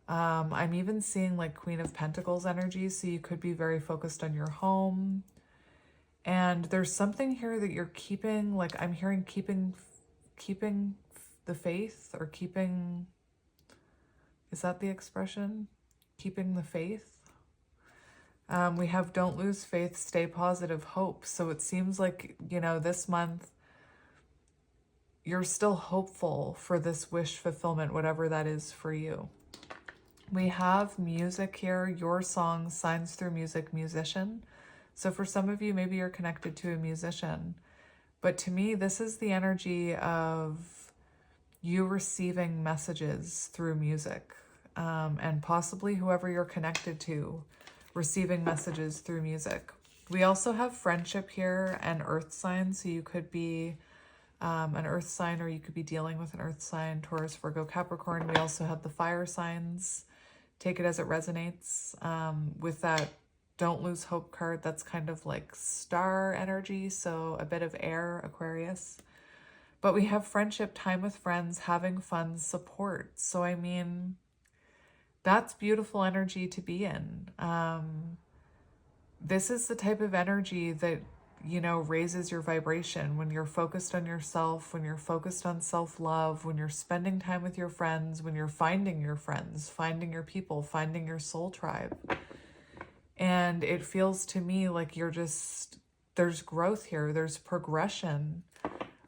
I'm even seeing like Queen of Pentacles energy, so you could be very focused on your home. And there's something here that you're keeping, like I'm hearing keeping the faith, or keeping, is that the expression? Keeping the faith? We have don't lose faith, stay positive, hope. So it seems like, you know, this month you're still hopeful for this wish fulfillment, whatever that is for you. We have music here, your song, signs through music, musician. So for some of you, maybe you're connected to a musician. But to me, this is the energy of you receiving messages through music, and possibly whoever you're connected to receiving messages through music. We also have friendship here and earth signs. So you could be an earth sign, or you could be dealing with an earth sign, Taurus, Virgo, Capricorn. We also have the fire signs. Take it as it resonates. With that don't lose hope card, that's kind of like star energy. So a bit of air, Aquarius. But we have friendship, time with friends, having fun, support. So I mean, that's beautiful energy to be in. This is the type of energy that, you know, raises your vibration when you're focused on yourself, when you're focused on self-love, when you're spending time with your friends, when you're finding your friends, finding your people, finding your soul tribe. And it feels to me like you're just, there's growth here, there's progression,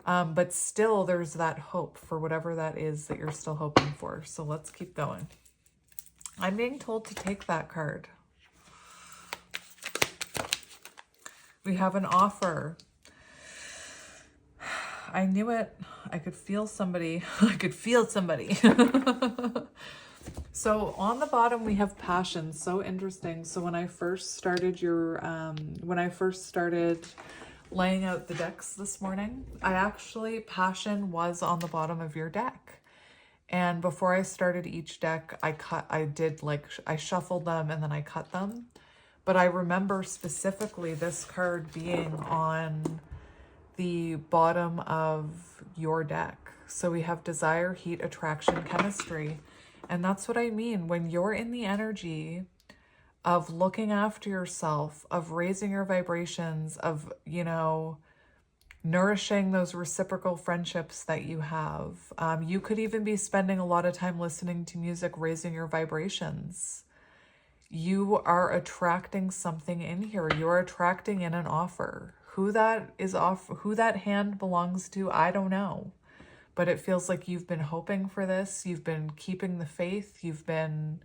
but still there's that hope for whatever that is that you're still hoping for. So let's keep going. I'm being told to take that card. We have an offer. I knew it. I could feel somebody. I could feel somebody. So on the bottom, we have passion. So interesting. So when I first started laying out the decks this morning, passion was on the bottom of your deck. And before I started each deck, I shuffled them and then I cut them. But I remember specifically this card being on the bottom of your deck. So we have desire, heat, attraction, chemistry. And that's what I mean. When you're in the energy of looking after yourself, of raising your vibrations, of, you know, nourishing those reciprocal friendships that you have. You could even be spending a lot of time listening to music, raising your vibrations. You are attracting something in here. You're attracting in an offer. Who that hand belongs to, I don't know. But it feels like you've been hoping for this. You've been keeping the faith. You've been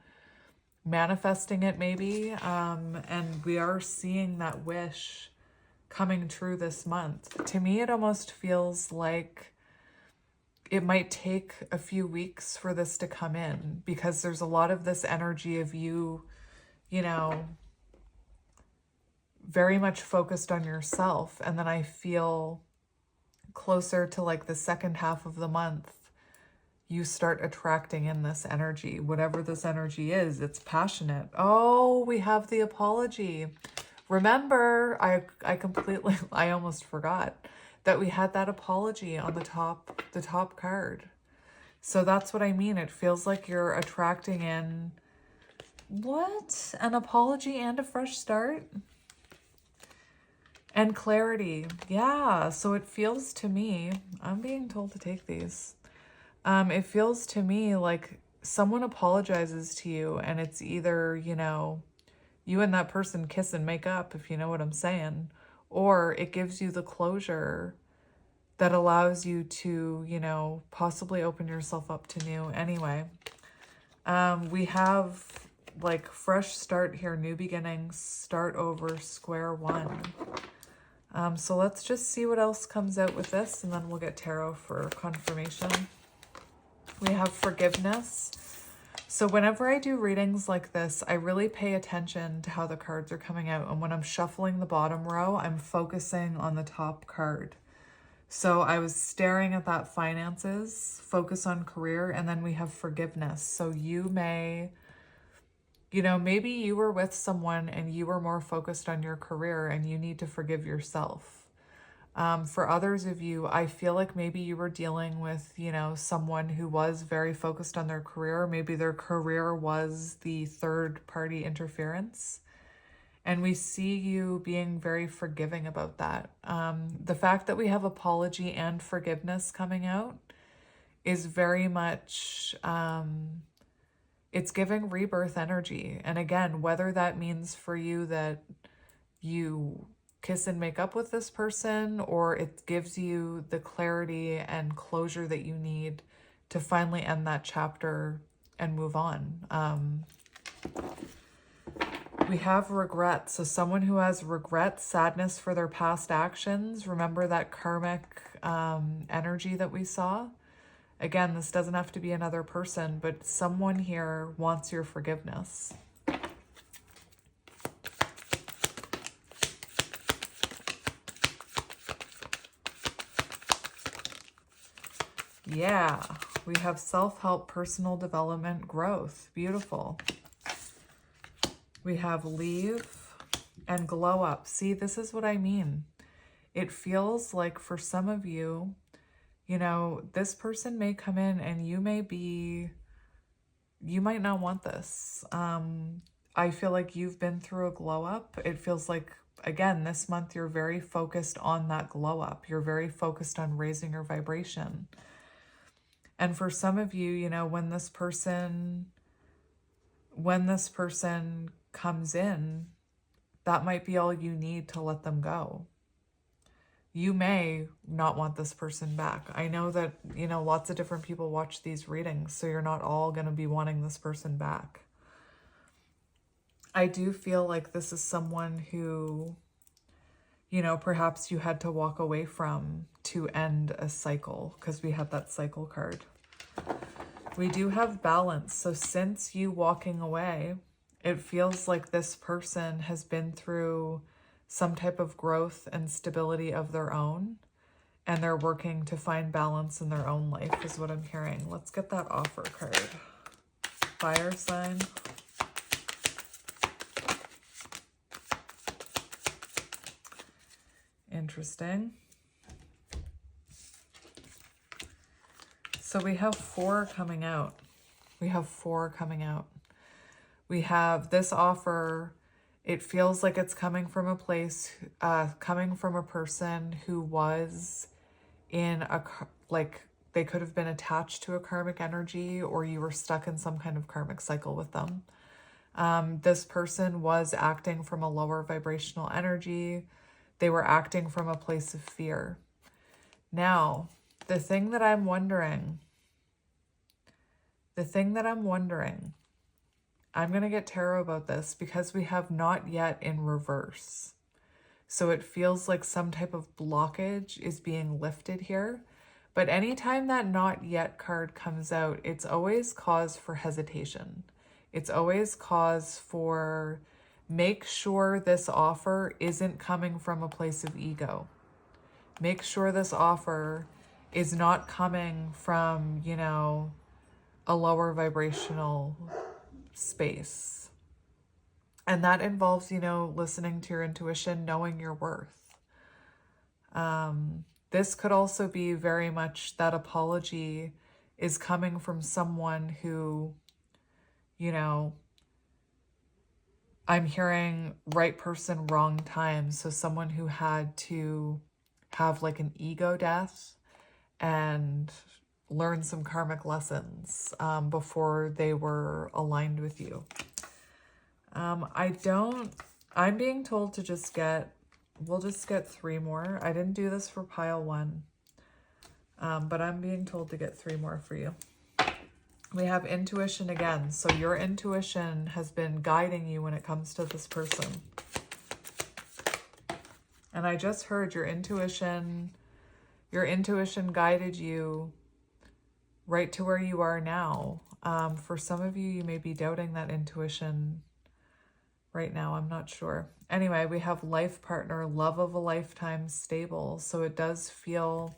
manifesting it maybe. And we are seeing that wish coming true this month. To me, it almost feels like it might take a few weeks for this to come in, because there's a lot of this energy of you, you know, very much focused on yourself. And then I feel closer to like the second half of the month, you start attracting in this energy. Whatever this energy is, it's passionate. Oh, we have the apology. Remember, I completely, I almost forgot that we had that apology on the top card. So that's what I mean. It feels like you're attracting in, what? An apology and a fresh start? And clarity. Yeah, so it feels to me, I'm being told to take these. It feels to me like someone apologizes to you and it's either, you know, you and that person kiss and make up, if you know what I'm saying, or it gives you the closure that allows you to, you know, possibly open yourself up to new. Anyway, we have like fresh start here, new beginnings, start over, square one. So let's just see what else comes out with this, and then we'll get tarot for confirmation. We have forgiveness. So whenever I do readings like this, I really pay attention to how the cards are coming out. And when I'm shuffling the bottom row, I'm focusing on the top card. So I was staring at that finances, focus on career, and then we have forgiveness. So you may, you know, maybe you were with someone and you were more focused on your career and you need to forgive yourself. For others of you, I feel like maybe you were dealing with, you know, someone who was very focused on their career. Maybe their career was the third party interference. And we see you being very forgiving about that. The fact that we have apology and forgiveness coming out is very much, it's giving rebirth energy. And again, whether that means for you that you kiss and make up with this person, or it gives you the clarity and closure that you need to finally end that chapter and move on. We have regret. So someone who has regret, sadness for their past actions. Remember that karmic energy that we saw? Again, this doesn't have to be another person, but someone here wants your forgiveness. Yeah, we have self-help, personal development, growth. Beautiful. We have leave and glow up. See, this is what I mean. It feels like for some of you, you know, this person may come in and you might not want this. I feel like you've been through a glow up. It feels like, again, this month you're very focused on that glow up. You're very focused on raising your vibration. And for some of you, you know, when this person comes in, that might be all you need to let them go. You may not want this person back. I know that, you know, lots of different people watch these readings, so you're not all going to be wanting this person back. I do feel like this is someone who, you know, perhaps you had to walk away from to end a cycle, because we had that cycle card. We do have balance. So since you walking away, it feels like this person has been through some type of growth and stability of their own, and they're working to find balance in their own life is what I'm hearing. Let's get that offer card. Fire sign. Interesting. So we have 4 coming out. We have 4 coming out. We have this offer. It feels like it's coming from a place, coming from a person who was in a, like, they could have been attached to a karmic energy, or you were stuck in some kind of karmic cycle with them. This person was acting from a lower vibrational energy. They were acting from a place of fear. Now, the thing that I'm wondering, I'm going to get tarot about this because we have not yet in reverse. So it feels like some type of blockage is being lifted here. But anytime that not yet card comes out, it's always cause for hesitation. It's always cause for make sure this offer isn't coming from a place of ego. Make sure this offer is not coming from, you know, a lower vibrational space. And that involves, you know, listening to your intuition, knowing your worth. This could also be very much that apology is coming from someone who, you know, I'm hearing right person, wrong time. So someone who had to have like an ego death and learn some karmic lessons before they were aligned with you. I'm being told to just we'll just get 3 more. I didn't do this for pile 1, but I'm being told to get 3 more for you. We have intuition again. So your intuition has been guiding you when it comes to this person. And I just heard your intuition guided you right to where you are now. For some of you, you may be doubting that intuition right now. I'm not sure. Anyway, we have life partner, love of a lifetime, stable. So it does feel,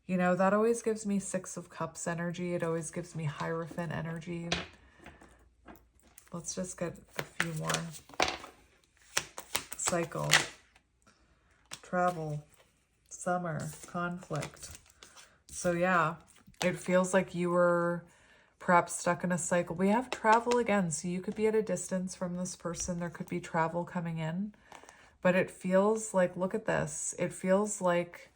you know, that always gives me 6 of Cups energy. It always gives me Hierophant energy. Let's just get a few more. Cycle, travel, summer, conflict. So yeah, it feels like you were perhaps stuck in a cycle. We have travel again. So you could be at a distance from this person. There could be travel coming in. But it feels like, look at this. It feels like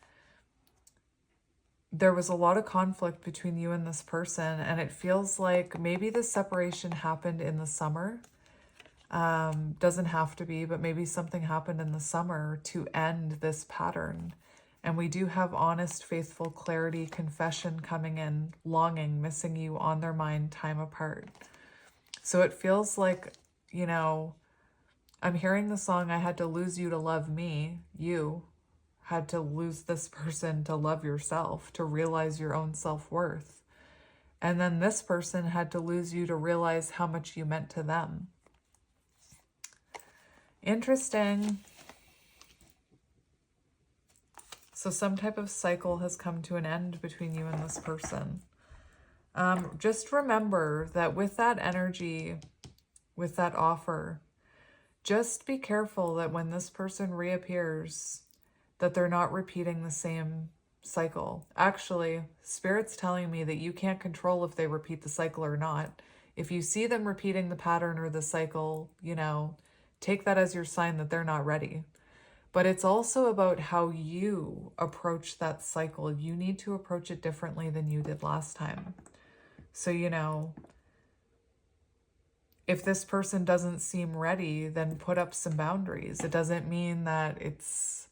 there was a lot of conflict between you and this person. And it feels like maybe the separation happened in the summer. Doesn't have to be, but maybe something happened in the summer to end this pattern. And we do have honest, faithful, clarity, confession coming in, longing, missing you, on their mind, time apart. So it feels like, you know, I'm hearing the song, I had to lose you to love me. You had to lose this person to love yourself, to realize your own self-worth. And then this person had to lose you to realize how much you meant to them. Interesting. So some type of cycle has come to an end between you and this person. Just remember that with that energy, with that offer, just be careful that when this person reappears, that they're not repeating the same cycle. Actually, Spirit's telling me that you can't control if they repeat the cycle or not. If you see them repeating the pattern or the cycle, you know, take that as your sign that they're not ready. But it's also about how you approach that cycle. You need to approach it differently than you did last time. So, you know, if this person doesn't seem ready, then put up some boundaries. It doesn't mean that it's,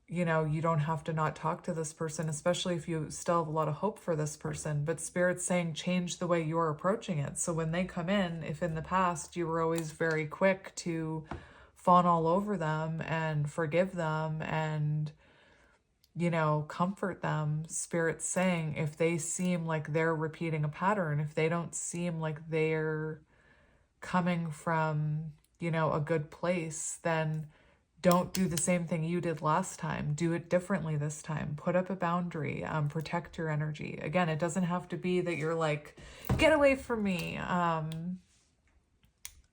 you know, you don't have to not talk to this person, especially if you still have a lot of hope for this person. But Spirit's saying change the way you're approaching it. So when they come in, if in the past you were always very quick to fawn all over them and forgive them and, you know, comfort them, Spirit's saying if they seem like they're repeating a pattern, if they don't seem like they're coming from, you know, a good place, then don't do the same thing you did last time. Do it differently this time. Put up a boundary. Protect your energy. Again, it doesn't have to be that you're like, get away from me.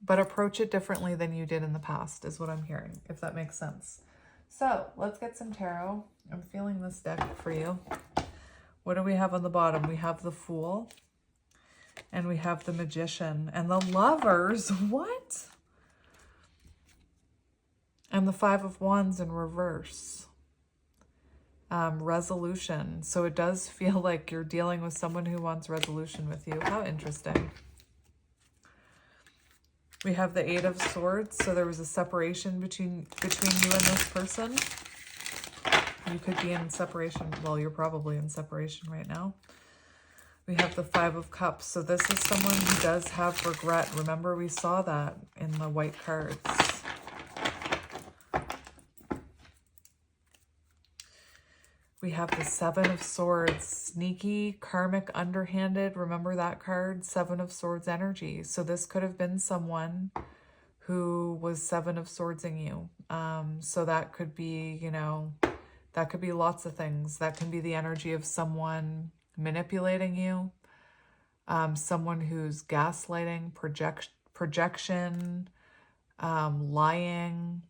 But approach it differently than you did in the past is what I'm hearing, if that makes sense. So let's get some tarot. I'm feeling this deck for you. What do we have on the bottom? We have the Fool and we have the Magician and the Lovers. What? And the Five of Wands in reverse. Resolution. So it does feel like you're dealing with someone who wants resolution with you. How interesting. We have the Eight of Swords. So there was a separation between you and this person. You could be in separation. Well, you're probably in separation right now. We have the Five of Cups. So this is someone who does have regret. Remember, we saw that in the white cards. We have the Seven of Swords, sneaky, karmic, underhanded. Remember that card? Seven of Swords energy. So this could have been someone who was Seven of Swordsing you. So that could be, you know, that could be lots of things. That can be the energy of someone manipulating you, someone who's gaslighting, projection, lying.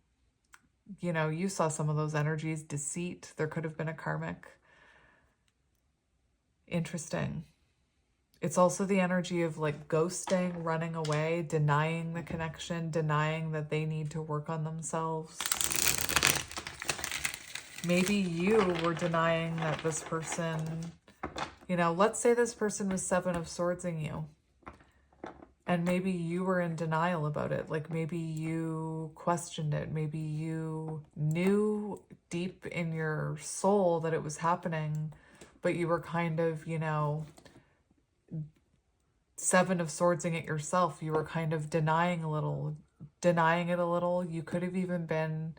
You know, you saw some of those energies, deceit. There could have been a karmic. Interesting. It's also the energy of like ghosting, running away, denying the connection, denying that they need to work on themselves. Maybe you were denying that this person, you know, let's say this person was Seven of Swordsing you. And maybe you were in denial about it. Like maybe you questioned it. Maybe you knew deep in your soul that it was happening, but you were kind of, you know, Seven of Swordsing it yourself. You were kind of denying it a little. You could have even been,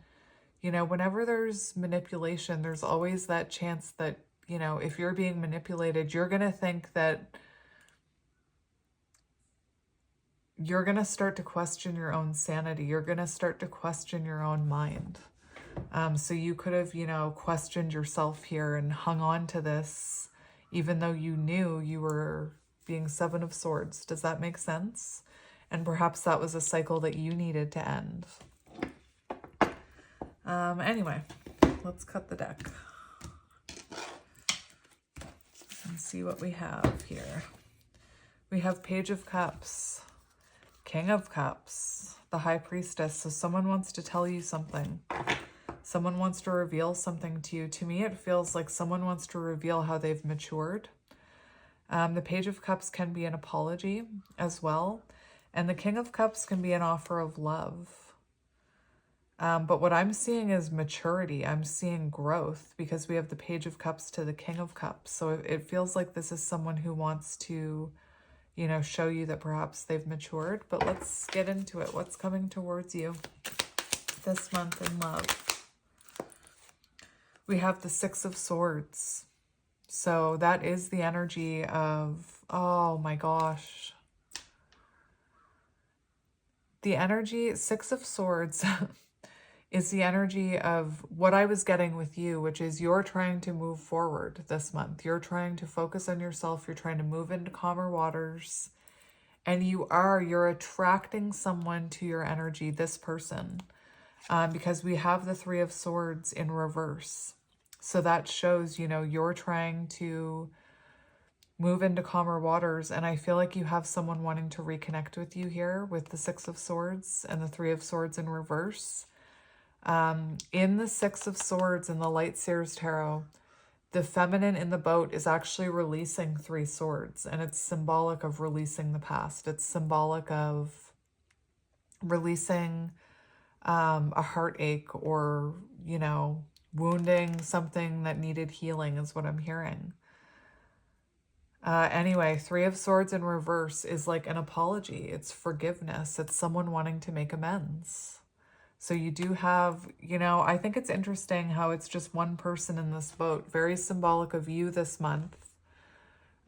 you know, whenever there's manipulation, there's always that chance that, you know, if you're being manipulated, you're going to think that you're going to start to question your own sanity. You're going to start to question your own mind. So you could have, you know, questioned yourself here and hung on to this, even though you knew you were being Seven of Swords. Does that make sense? And perhaps that was a cycle that you needed to end. Anyway, let's cut the deck and see what we have here. We have Page of Cups, King of Cups, the High Priestess. So someone wants to tell you something. Someone wants to reveal something to you. To me, it feels like someone wants to reveal how they've matured. The Page of Cups can be an apology as well. And the King of Cups can be an offer of love. But what I'm seeing is maturity. I'm seeing growth because we have the Page of Cups to the King of Cups. So it feels like this is someone who wants to, you know, show you that perhaps they've matured. But let's get into it. What's coming towards you this month in love? We have the Six of Swords. So that is the energy of, oh my gosh. The energy, Six of Swords is the energy of what I was getting with you, which is you're trying to move forward this month. You're trying to focus on yourself. You're trying to move into calmer waters. And you're attracting someone to your energy, this person, because we have the Three of Swords in reverse. So that shows, you know, you're trying to move into calmer waters. And I feel like you have someone wanting to reconnect with you here with the Six of Swords and the Three of Swords in reverse. In the Six of Swords in the Light Seers Tarot, the feminine in the boat is actually releasing three swords, and it's symbolic of releasing the past. It's symbolic of releasing a heartache or, you know, wounding something that needed healing is what I'm hearing. Anyway, Three of Swords in reverse is like an apology. It's forgiveness. It's someone wanting to make amends. So you do have, you know, I think it's interesting how it's just one person in this boat. Very symbolic of you this month.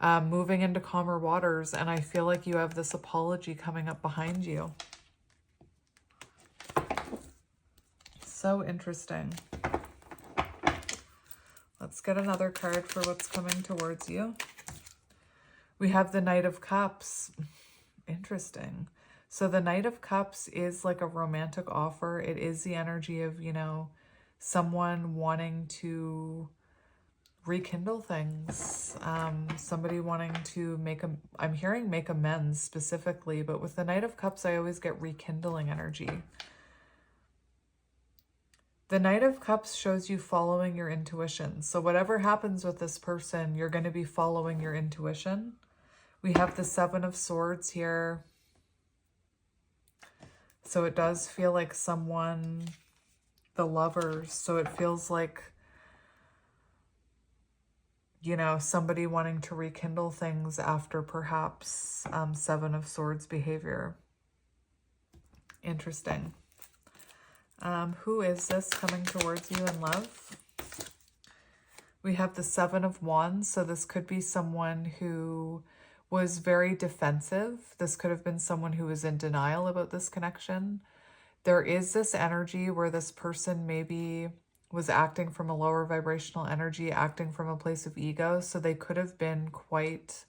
Moving into calmer waters. And I feel like you have this apology coming up behind you. So interesting. Let's get another card for what's coming towards you. We have the Knight of Cups. Interesting. So the Knight of Cups is like a romantic offer. It is the energy of, you know, someone wanting to rekindle things. Somebody wanting to I'm hearing make amends specifically, but with the Knight of Cups, I always get rekindling energy. The Knight of Cups shows you following your intuition. So whatever happens with this person, you're going to be following your intuition. We have the Seven of Swords here. So it does feel like someone, the Lovers, so it feels like, you know, somebody wanting to rekindle things after perhaps Seven of Swords behavior. Interesting. Who is this coming towards you in love? We have the Seven of Wands, so this could be someone who was very defensive. This could have been someone who was in denial about this connection. There is this energy where this person maybe was acting from a lower vibrational energy, acting from a place of ego. So they could have been quite,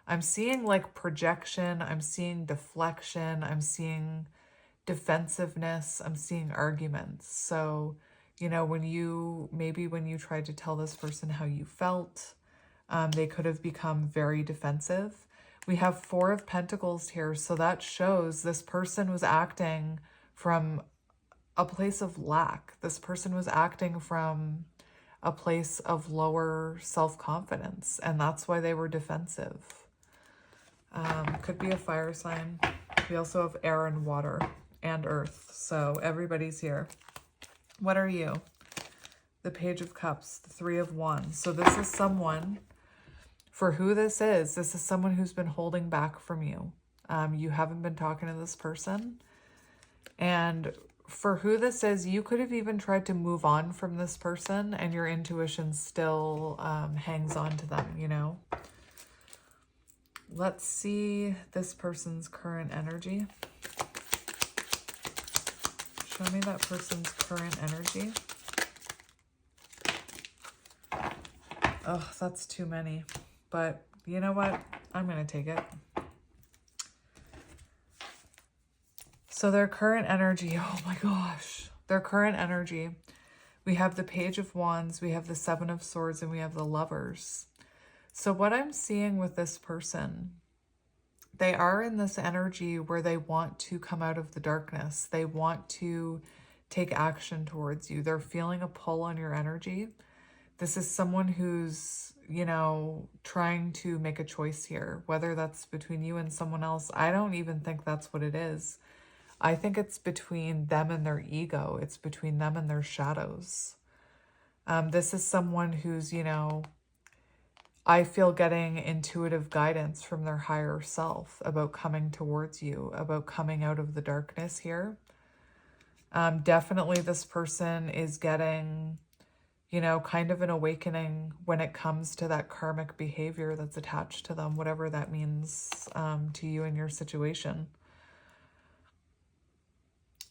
I'm seeing like projection, I'm seeing deflection, I'm seeing defensiveness, I'm seeing arguments. So, you know, when you tried to tell this person how you felt, they could have become very defensive. We have Four of Pentacles here, so that shows this person was acting from a place of lack. This person was acting from a place of lower self-confidence, and that's why they were defensive. Could be a fire sign. We also have air and water and earth, so everybody's here. What are you? The Page of Cups, the Three of Wands. So this is someone, for who this is someone who's been holding back from you. You haven't been talking to this person. And for who this is, you could have even tried to move on from this person and your intuition still hangs on to them, you know? Let's see this person's current energy. Show me that person's current energy. Oh, that's too many. But you know what? I'm going to take it. So their current energy, oh my gosh, their current energy. We have the Page of Wands, we have the Seven of Swords, and we have the Lovers. So what I'm seeing with this person, they are in this energy where they want to come out of the darkness. They want to take action towards you. They're feeling a pull on your energy. This is someone who's, you know, trying to make a choice here, whether that's between you and someone else. I don't even think that's what it is. I think it's between them and their ego. It's between them and their shadows. This is someone who's, you know, I feel getting intuitive guidance from their higher self about coming towards you, about coming out of the darkness here. Definitely this person is getting, you know, kind of an awakening when it comes to that karmic behavior that's attached to them, whatever that means to you and your situation.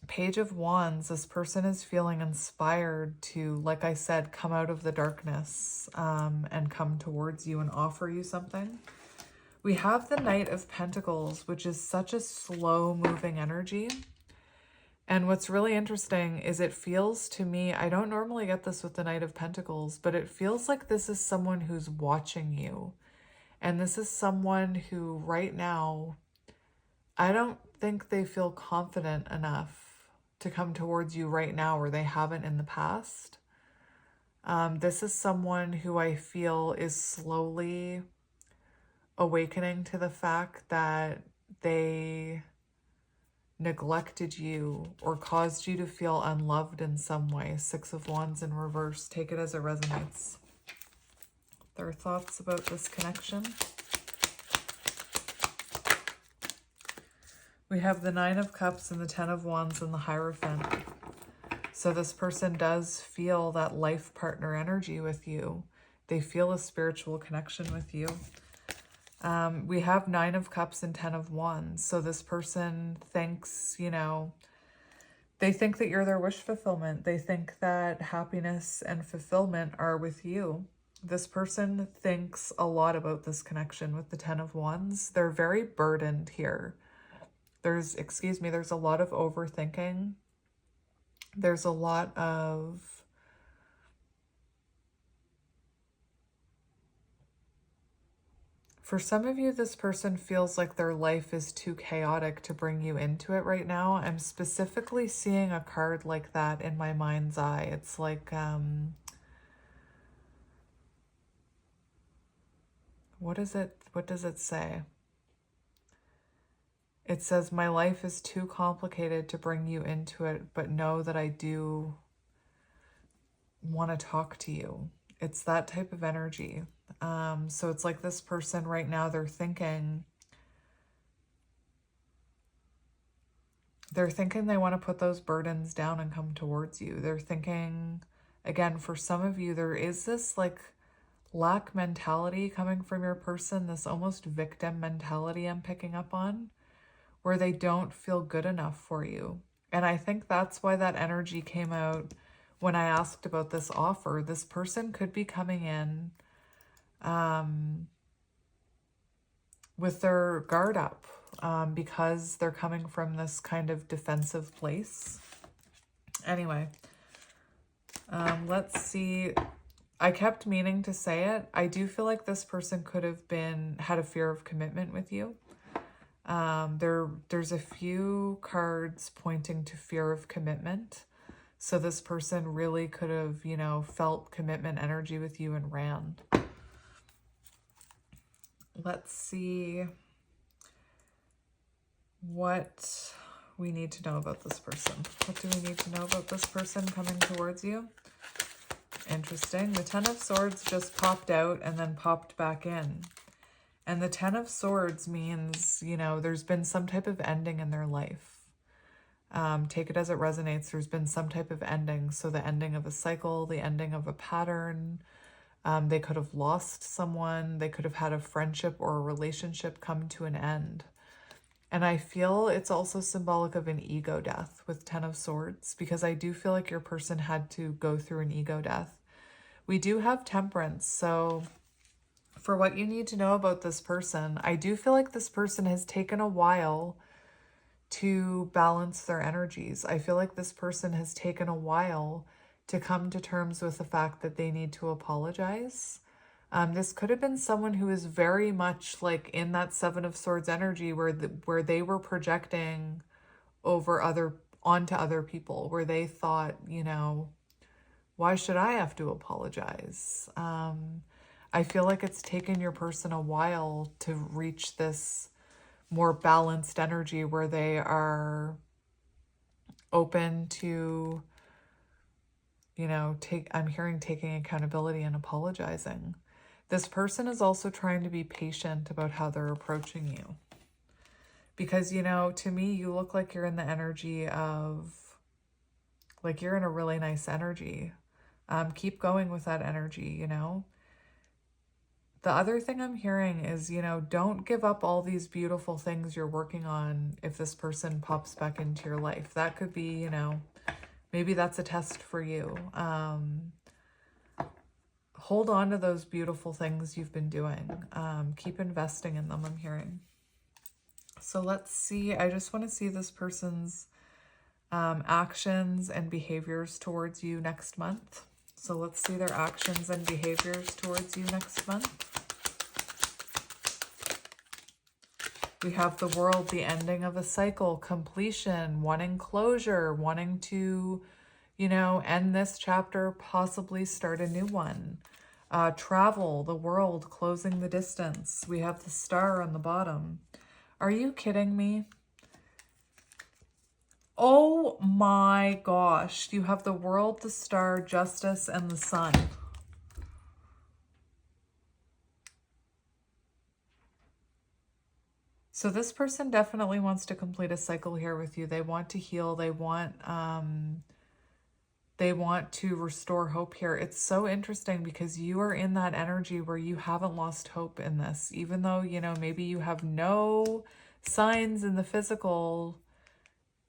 Page of Wands, this person is feeling inspired to, like I said, come out of the darkness and come towards you and offer you something. We have the Knight of Pentacles, which is such a slow-moving energy. And what's really interesting is it feels to me, I don't normally get this with the Knight of Pentacles, but it feels like this is someone who's watching you. And this is someone who right now, I don't think they feel confident enough to come towards you right now, or they haven't in the past. This is someone who I feel is slowly awakening to the fact that they neglected you or caused you to feel unloved in some way. Six of Wands in reverse. Take it as it resonates. Their thoughts about this connection. We have the Nine of Cups and the Ten of Wands and the Hierophant. So this person does feel that life partner energy with you. They feel a spiritual connection with you. We have Nine of Cups and Ten of Wands. So this person thinks, you know, they think that you're their wish fulfillment. They think that happiness and fulfillment are with you. This person thinks a lot about this connection with the Ten of Wands. They're very burdened here. There's a lot of overthinking. There's a lot of for some of you, this person feels like their life is too chaotic to bring you into it right now. I'm specifically seeing a card like that in my mind's eye. It's like, what is it? What does it say? It says, my life is too complicated to bring you into it, but know that I do want to talk to you. It's that type of energy. So it's like this person right now, they're thinking they want to put those burdens down and come towards you. They're thinking, again, for some of you, there is this like lack mentality coming from your person, this almost victim mentality I'm picking up on, where they don't feel good enough for you. And I think that's why that energy came out when I asked about this offer. This person could be coming in with their guard up because they're coming from this kind of defensive place. Anyway, let's see. I kept meaning to say it. I do feel like this person could have had a fear of commitment with you. There's a few cards pointing to fear of commitment. So this person really could have, you know, felt commitment energy with you and ran. Let's see what we need to know about this person. What do we need to know about this person coming towards you? Interesting. The Ten of Swords just popped out and then popped back in. And the Ten of Swords means, you know, there's been some type of ending in their life. Take it as it resonates. There's been some type of ending. So the ending of a cycle, the ending of a pattern. They could have lost someone. They could have had a friendship or a relationship come to an end. And I feel it's also symbolic of an ego death with Ten of Swords, because I do feel like your person had to go through an ego death. We do have Temperance. So for what you need to know about this person, I do feel like this person has taken a while to balance their energies. I feel like this person has taken a while to come to terms with the fact that they need to apologize. This could have been someone who is very much like in that Seven of Swords energy where they were projecting onto other people, where they thought, you know, why should I have to apologize? I feel like it's taken your person a while to reach this more balanced energy where they are open to, you know, I'm hearing taking accountability and apologizing. This person is also trying to be patient about how they're approaching you. Because, you know, to me, you look like you're in the energy of, like, you're in a really nice energy. Keep going with that energy, you know. The other thing I'm hearing is, you know, don't give up all these beautiful things you're working on if this person pops back into your life. That could be, you know, maybe that's a test for you. Hold on to those beautiful things you've been doing. Keep investing in them, I'm hearing. So let's see. I just want to see this person's actions and behaviors towards you next month. So let's see their actions and behaviors towards you next month. We have the World, the ending of a cycle, completion, wanting closure, wanting to, you know, end this chapter, possibly start a new one. Travel, the World, closing the distance. We have the Star on the bottom. Are you kidding me? Oh my gosh. You have the World, the Star, Justice, and the Sun. So this person definitely wants to complete a cycle here with you. They want to heal. They want to restore hope here. It's so interesting because you are in that energy where you haven't lost hope in this, even though, you know, maybe you have no signs in the physical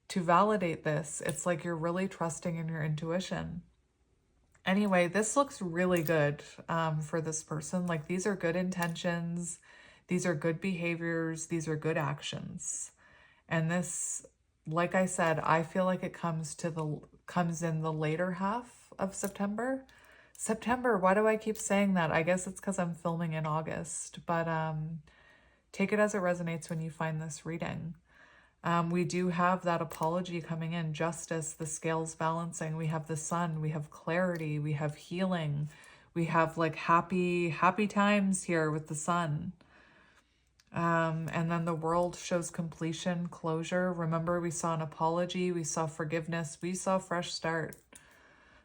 to validate this. It's like you're really trusting in your intuition. Anyway, this looks really good for this person. Like, these are good intentions. These are good behaviors. These are good actions. And this, like I said, I feel like it comes in the later half of September. Why do I keep saying that? I guess it's because I'm filming in August, but take it as it resonates when you find this reading. We do have that apology coming in, justice, the scales balancing. We have the Sun, we have clarity, we have healing. We have like happy times here with the Sun. And then the World shows completion, closure. Remember, we saw an apology, we saw forgiveness, we saw fresh start.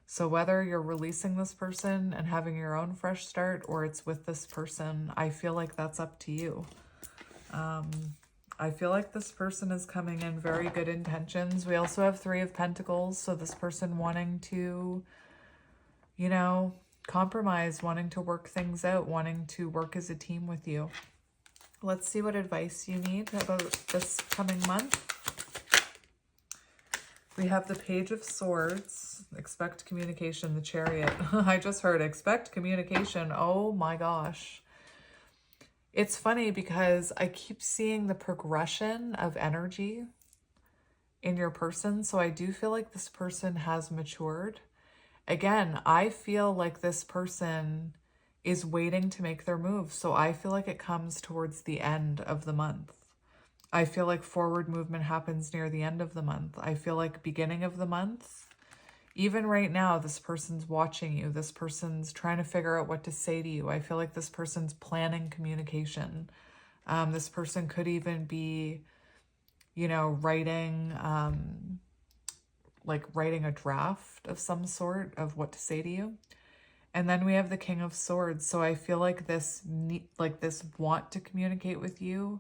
So whether you're releasing this person and having your own fresh start or it's with this person, I feel like that's up to you. I feel like this person is coming in very good intentions. We also have Three of Pentacles. So this person wanting to, you know, compromise, wanting to work things out, wanting to work as a team with you. Let's see what advice you need about this coming month. We have the Page of Swords. Expect communication, the Chariot. I just heard expect communication. Oh my gosh. It's funny because I keep seeing the progression of energy in your person. So I do feel like this person has matured. Again, I feel like this person is waiting to make their move. So I feel like it comes towards the end of the month. I feel like forward movement happens near the end of the month. I feel like beginning of the month, even right now, this person's watching you. This person's trying to figure out what to say to you. I feel like this person's planning communication. This person could even be, you know, writing a draft of some sort of what to say to you. And then we have the King of Swords. So I feel like this want to communicate with you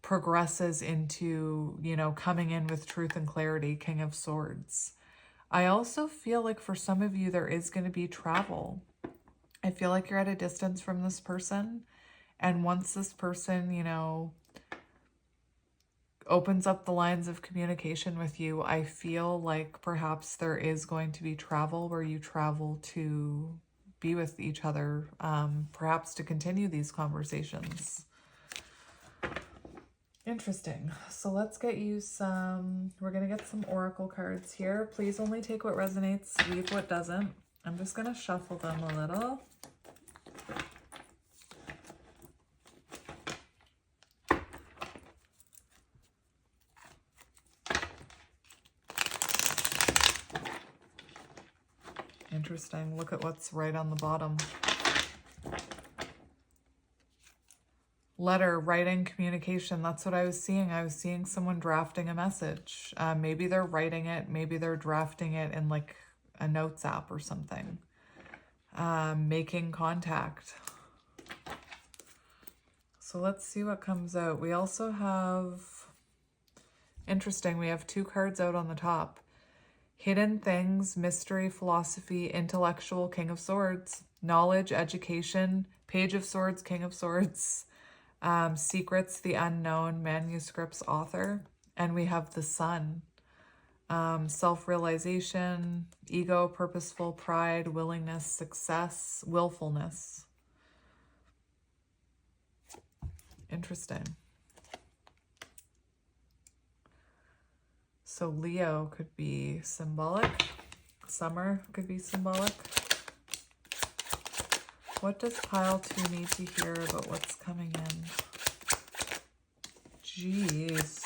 progresses into, you know, coming in with truth and clarity, King of Swords. I also feel like for some of you, there is going to be travel. I feel like you're at a distance from this person. And once this person, you know, opens up the lines of communication with you, I feel like perhaps there is going to be travel where you travel to be with each other, perhaps to continue these conversations. Interesting. So let's get you some, we're going to get some oracle cards here. Please only take what resonates, leave what doesn't. I'm just going to shuffle them a little. Interesting. Look at what's right on the bottom. Letter, writing, communication. That's what I was seeing. I was seeing someone drafting a message. Maybe they're writing it. Maybe they're drafting it in like a notes app or something. Making contact. So let's see what comes out. We also have, interesting, we have two cards out on the top. Hidden things, mystery, philosophy, intellectual, King of Swords, knowledge, education, Page of Swords, King of Swords. Secrets, the unknown, manuscripts, author, and we have the Sun. Self-realization, ego, purposeful, pride, willingness, success, willfulness. Interesting. So Leo could be symbolic. Summer could be symbolic. What does pile 2 need to hear about what's coming in? Jeez.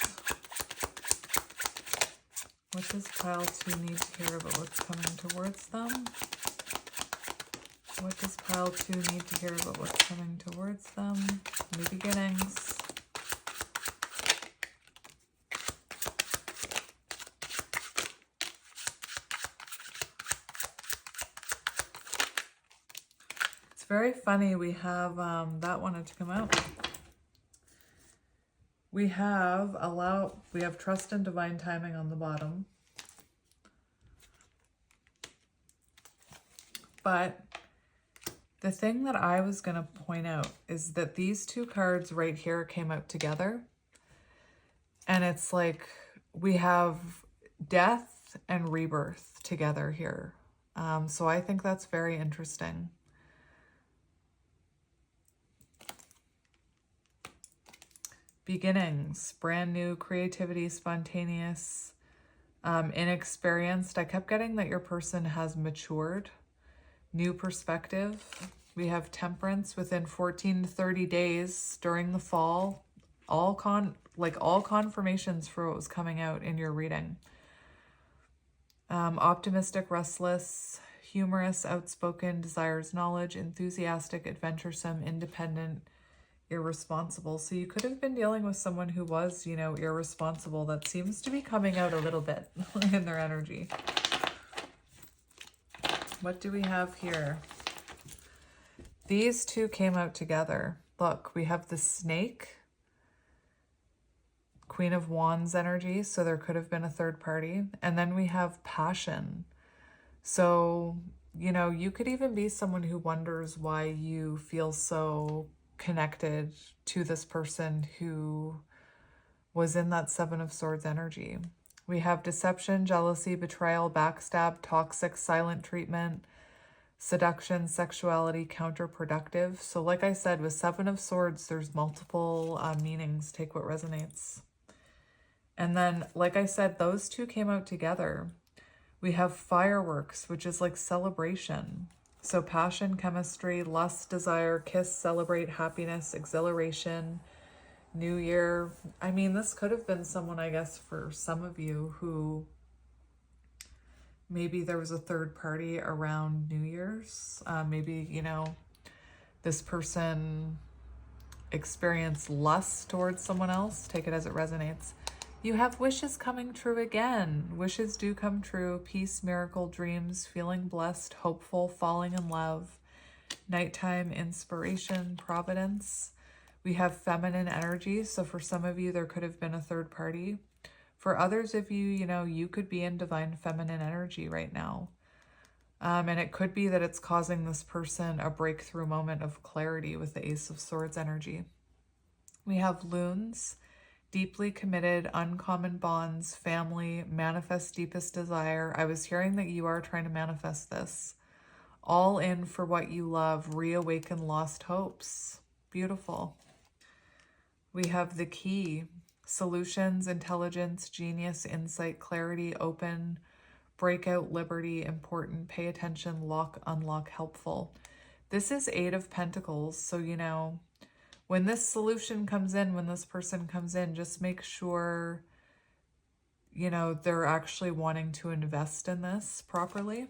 What does pile 2 need to hear about what's coming towards them? What does pile 2 need to hear about what's coming towards them? New beginnings. Very funny. We have that wanted to come out. We have trust and divine timing on the bottom. But the thing that I was going to point out is that these two cards right here came out together. And it's like we have death and rebirth together here. So I think that's very interesting. Beginnings, brand new, creativity, spontaneous, inexperienced. I kept getting that your person has matured. New perspective. We have temperance within 14 to 30 days during the fall. All confirmations for what was coming out in your reading. Optimistic, restless, humorous, outspoken, desires knowledge, enthusiastic, adventuresome, independent, irresponsible. So you could have been dealing with someone who was, you know, irresponsible. That seems to be coming out a little bit in their energy. What do we have here? These two came out together. Look, we have the snake, Queen of Wands energy. So there could have been a third party. And then we have passion. So, you know, you could even be someone who wonders why you feel so connected to this person who was in that Seven of Swords energy. We have deception, jealousy, betrayal, backstab, toxic, silent treatment, seduction, sexuality, counterproductive. So like I said, with Seven of Swords, there's multiple meanings. Take what resonates. And then, like I said, those two came out together. We have fireworks, which is like celebration. So passion, chemistry, lust, desire, kiss, celebrate, happiness, exhilaration, New Year. I mean, this could have been someone, I guess, for some of you who maybe there was a third party around New Year's. Maybe, you know, this person experienced lust towards someone else. Take it as it resonates. You have wishes coming true again. Wishes do come true. Peace, miracle, dreams, feeling blessed, hopeful, falling in love, nighttime inspiration, providence. We have feminine energy. So for some of you, there could have been a third party. For others of you, you know, you could be in divine feminine energy right now. And it could be that it's causing this person a breakthrough moment of clarity with the Ace of Swords energy. We have loons, deeply committed, uncommon bonds, family, manifest deepest desire. I was hearing that you are trying to manifest this. All in for what you love, reawaken lost hopes. Beautiful. We have the key, solutions, intelligence, genius, insight, clarity, open, breakout, liberty, important, pay attention, lock, unlock, helpful. This is Eight of Pentacles. So, you know, when this solution comes in, when this person comes in, just make sure, you know, they're actually wanting to invest in this properly.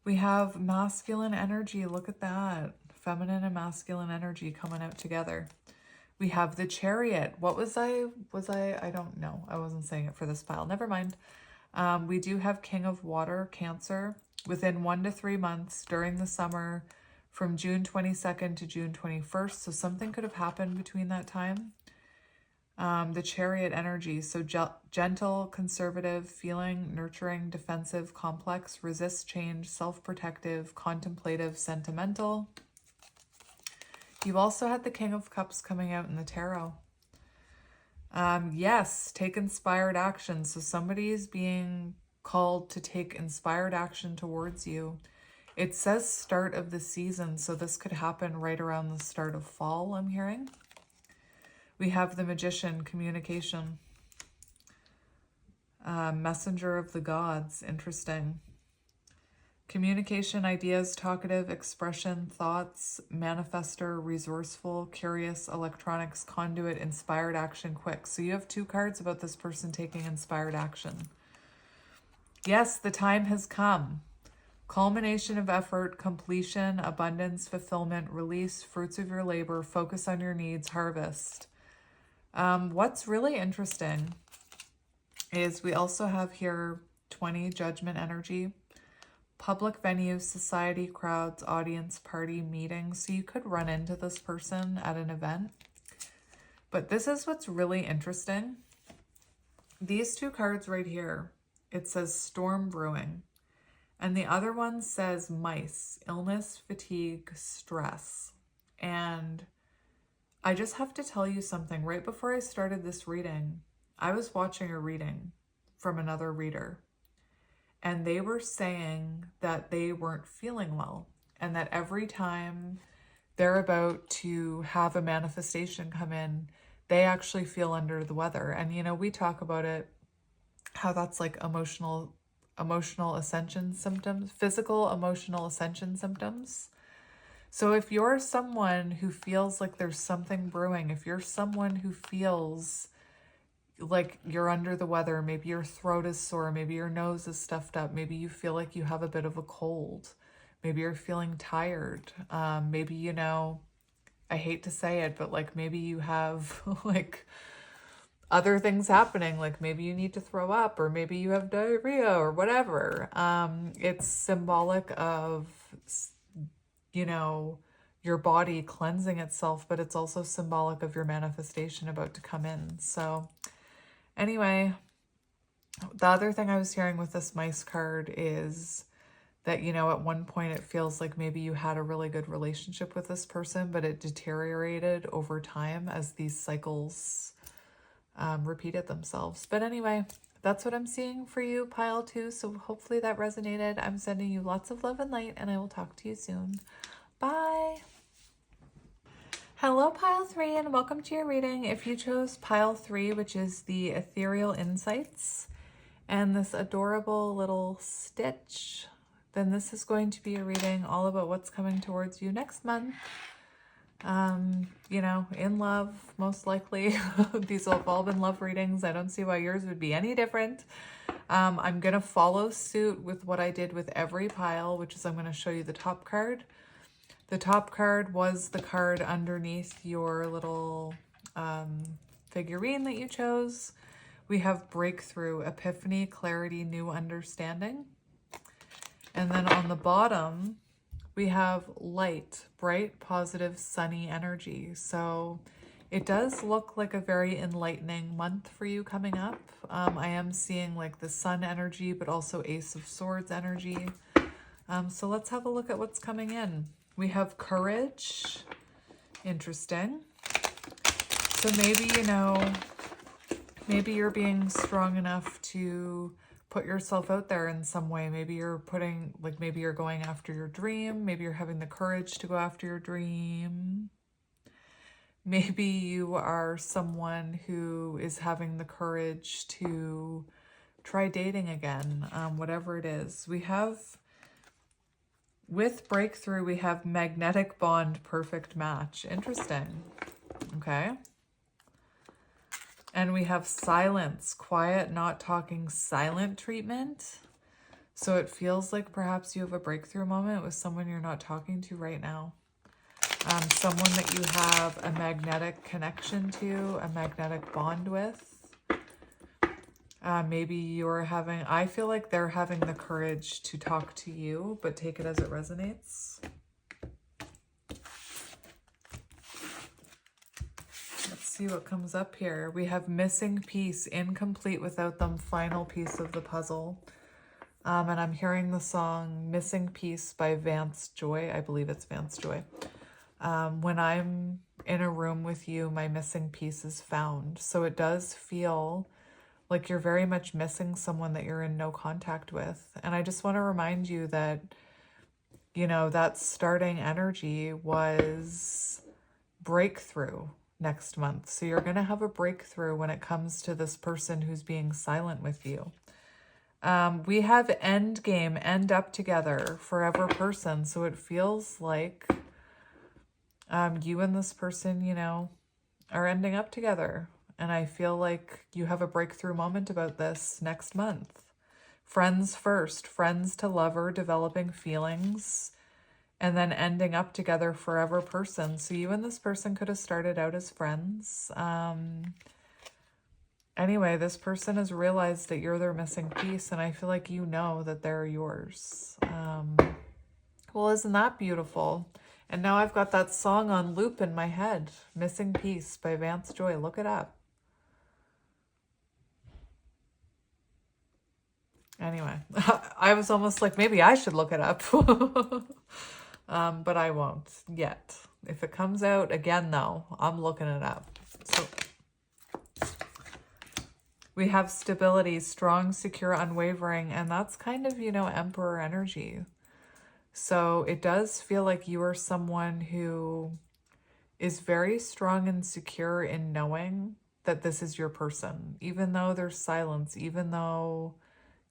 We have masculine energy. Look at that. Feminine and masculine energy coming out together. We have the Chariot. What was I don't know. I wasn't saying it for this pile. Never mind. We do have King of Water, Cancer, within 1 to 3 months during the summer from June 22nd to June 21st. So something could have happened between that time. The Chariot energy. So gentle, conservative, feeling, nurturing, defensive, complex, resist change, self-protective, contemplative, sentimental. You also had the King of Cups coming out in the tarot. Yes, take inspired action. So somebody is being called to take inspired action towards you. It says start of the season, so this could happen right around the start of fall, I'm hearing. We have the Magician, communication. Messenger of the gods, interesting. Communication, ideas, talkative, expression, thoughts, manifester, resourceful, curious, electronics, conduit, inspired action, quick. So you have 2 cards about this person taking inspired action. Yes, the time has come. Culmination of effort, completion, abundance, fulfillment, release, fruits of your labor, focus on your needs, harvest. What's really interesting is we also have here 20 judgment energy. Public venues, society, crowds, audience, party, meetings. So you could run into this person at an event. But this is what's really interesting. These 2 cards right here, it says storm brewing. And the other one says mice, illness, fatigue, stress. And I just have to tell you something. Right before I started this reading, I was watching a reading from another reader. And they were saying that they weren't feeling well and that every time they're about to have a manifestation come in, they actually feel under the weather. And, you know, we talk about it, how that's like emotional ascension symptoms, physical, emotional ascension symptoms. So if you're someone who feels like there's something brewing, if you're someone who feels like you're under the weather, maybe your throat is sore, maybe your nose is stuffed up, maybe you feel like you have a bit of a cold, maybe you're feeling tired, maybe, you know, I hate to say it, but like maybe you have like other things happening, like maybe you need to throw up, or maybe you have diarrhea or whatever. It's symbolic of, you know, your body cleansing itself, but it's also symbolic of your manifestation about to come in. So anyway, the other thing I was hearing with this mice card is that, you know, at one point it feels like maybe you had a really good relationship with this person, but it deteriorated over time as these cycles repeated themselves. But anyway, that's what I'm seeing for you, pile 2. So hopefully that resonated. I'm sending you lots of love and light, and I will talk to you soon. Bye. Hello, pile 3, and welcome to your reading. If you chose pile 3, which is the Ethereal Insights, and this adorable little stitch, then this is going to be a reading all about what's coming towards you next month. You know, in love, most likely. These have all been love readings. I don't see why yours would be any different. I'm going to follow suit with what I did with every pile, which is I'm going to show you the top card. The top card was the card underneath your little figurine that you chose. We have Breakthrough, Epiphany, Clarity, New Understanding. And then on the bottom, we have Light, Bright, Positive, Sunny Energy. So it does look like a very enlightening month for you coming up. I am seeing like the Sun energy, but also Ace of Swords energy. So let's have a look at what's coming in. We have Courage. Interesting. So maybe, you know, maybe you're being strong enough to put yourself out there in some way. Maybe you're maybe you're going after your dream. Maybe you're having the courage to go after your dream. Maybe you are someone who is having the courage to try dating again, whatever it is. We have, with Breakthrough, we have Magnetic Bond, Perfect Match. Interesting. Okay. And we have Silence, Quiet, Not Talking, Silent Treatment. So it feels like perhaps you have a breakthrough moment with someone you're not talking to right now. Someone that you have a magnetic connection to, a magnetic bond with. Maybe you're having, I feel like they're having the courage to talk to you, but take it as it resonates. See what comes up here. We have Missing Piece, Incomplete Without Them, Final Piece of the Puzzle. And I'm hearing the song Missing Piece by Vance Joy. I believe it's Vance Joy. When I'm in a room with you, my missing piece is found. So it does feel like you're very much missing someone that you're in no contact with. And I just want to remind you that, you know, that starting energy was breakthrough next month. So you're going to have a breakthrough when it comes to this person who's being silent with you. We have End Game, End Up Together, Forever Person. So it feels like you and this person, you know, are ending up together. And I feel like you have a breakthrough moment about this next month. Friends first, friends to lover, developing feelings, and then ending up together, forever person. So you and this person could have started out as friends. Anyway, this person has realized that you're their missing piece, and I feel like you know that they're yours. Well, isn't that beautiful? And now I've got that song on loop in my head, Missing Piece by Vance Joy. Look it up. Anyway, I was almost like, maybe I should look it up. But I won't yet. If it comes out again, though, I'm looking it up. So we have Stability, Strong, Secure, Unwavering, and that's kind of, you know, Emperor energy. So it does feel like you are someone who is very strong and secure in knowing that this is your person. Even though there's silence, even though,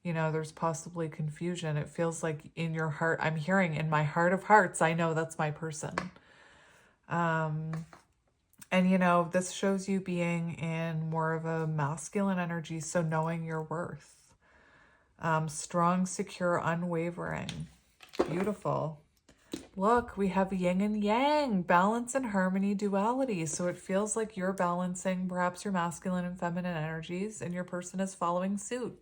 you know, there's possibly confusion, it feels like in your heart, I'm hearing in my heart of hearts, I know that's my person. And, you know, this shows you being in more of a masculine energy, so knowing your worth. Strong, secure, unwavering. Beautiful. Look, we have yin and yang, balance and harmony, duality. So it feels like you're balancing perhaps your masculine and feminine energies, and your person is following suit.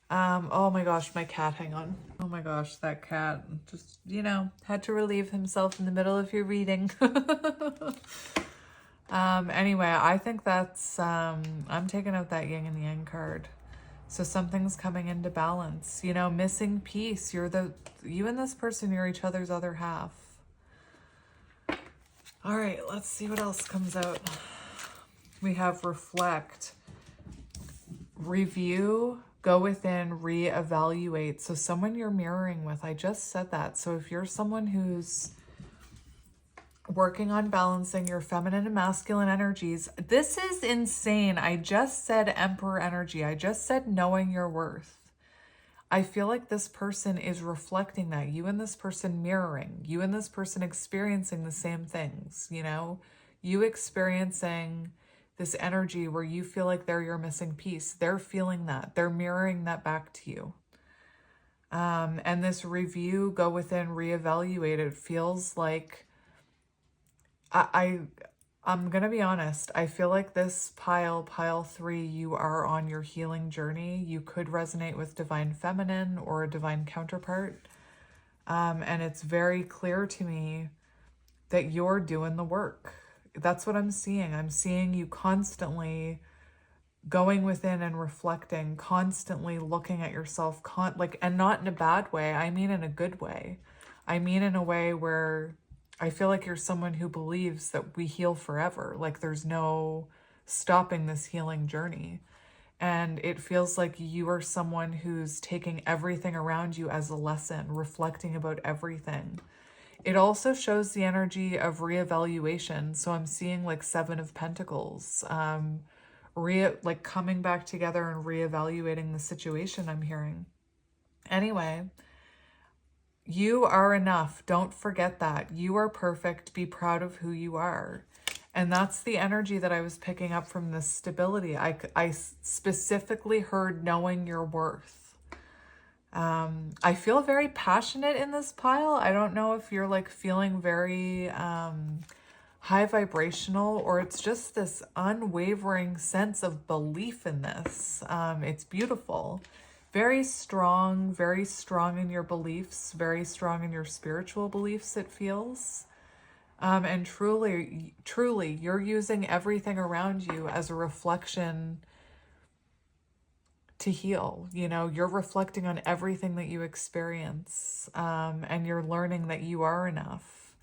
Oh my gosh, my cat, hang on. Oh my gosh, that cat just, you know, had to relieve himself in the middle of your reading. Anyway, I think that's, I'm taking out that yin and yang card. So something's coming into balance, you know, missing piece. You and this person, you're each other's other half. All right, let's see what else comes out. We have reflect, review, go within, reevaluate. So someone you're mirroring with, I just said that. So if you're someone who's working on balancing your feminine and masculine energies, this is insane. I just said Emperor energy. I just said knowing your worth. I feel like this person is reflecting that. You and this person mirroring. You and this person experiencing the same things, you know? You experiencing this energy where you feel like they're your missing piece. They're feeling that. They're mirroring that back to you. And this review, go within, reevaluate. It feels like I'm going to be honest. I feel like this pile 3, you are on your healing journey. You could resonate with divine feminine or a divine counterpart. And it's very clear to me that you're doing the work. That's what I'm seeing. I'm seeing you constantly going within and reflecting, constantly looking at yourself, and not in a bad way. I mean in a good way. I mean in a way where I feel like you're someone who believes that we heal forever. Like there's no stopping this healing journey. And it feels like you are someone who's taking everything around you as a lesson, reflecting about everything. It also shows the energy of reevaluation. So I'm seeing like 7 of Pentacles, like coming back together and reevaluating the situation, I'm hearing. Anyway, you are enough. Don't forget that. You are perfect. Be proud of who you are. And that's the energy that I was picking up from this stability. I specifically heard knowing your worth. I feel very passionate in this pile. I don't know if you're like feeling very high vibrational, or it's just this unwavering sense of belief in this. It's beautiful. Very strong in your beliefs, very strong in your spiritual beliefs, it feels. And truly, you're using everything around you as a reflection to heal. You know, you're reflecting on everything that you experience, and you're learning that you are enough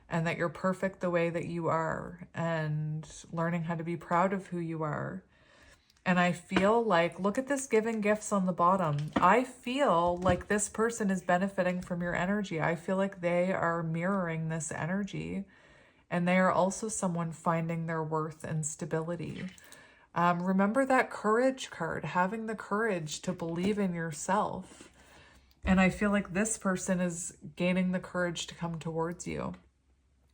and that you're perfect the way that you are, and learning how to be proud of who you are. And I feel like, look at this giving gifts on the bottom. I feel like this person is benefiting from your energy. I feel like they are mirroring this energy, and they are also someone finding their worth and stability. Remember that courage card, having the courage to believe in yourself. And I feel like this person is gaining the courage to come towards you.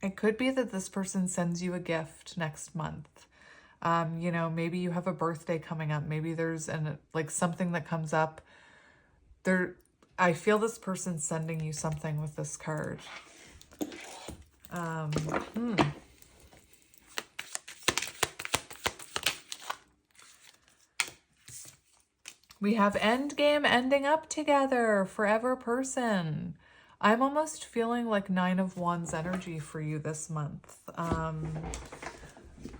It could be that this person sends you a gift next month. You know, maybe you have a birthday coming up. Maybe there's something that comes up. I feel this person sending you something with this card. We have endgame, ending up together, forever person. I'm almost feeling like 9 of Wands energy for you this month.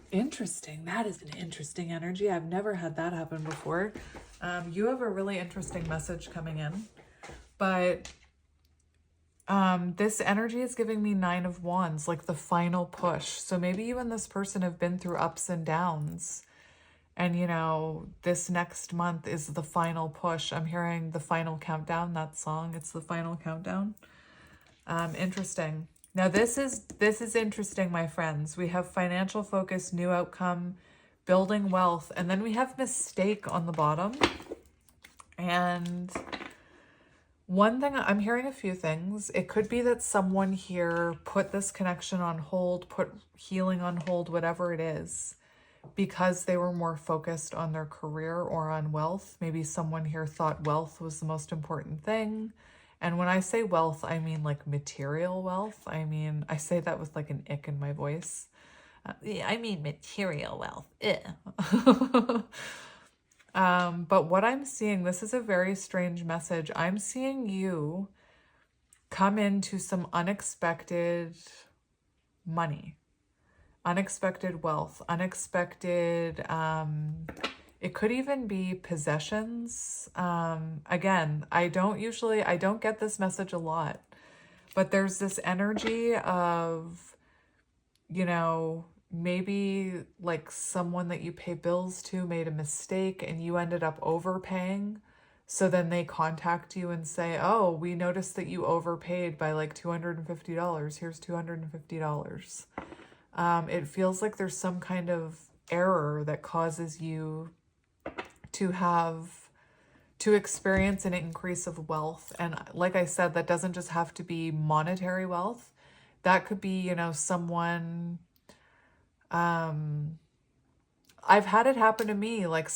Interesting. That is an interesting energy. I've never had that happen before. You have a really interesting message coming in. But this energy is giving me 9 of Wands, like the final push. So maybe you and this person have been through ups and downs. And, you know, this next month is the final push. I'm hearing the final countdown, that song. It's the final countdown. Interesting. Now, this is interesting, my friends. We have financial focus, new outcome, building wealth, and then we have mistake on the bottom. And one thing, I'm hearing a few things. It could be that someone here put this connection on hold, put healing on hold, whatever it is, because they were more focused on their career or on wealth. Maybe someone here thought wealth was the most important thing. And when I say wealth, I mean like material wealth. I mean, I say that with like an ick in my voice. I mean material wealth. But what I'm seeing, this is a very strange message. I'm seeing you come into some unexpected money, unexpected wealth, unexpected, It could even be possessions. Again, I don't get this message a lot, but there's this energy of, you know, maybe like someone that you pay bills to made a mistake and you ended up overpaying. So then they contact you and say, oh, we noticed that you overpaid by like $250. Here's $250. It feels like there's some kind of error that causes you to experience an increase of wealth. And like I said, that doesn't just have to be monetary wealth. That could be, you know, someone, I've had it happen to me. Like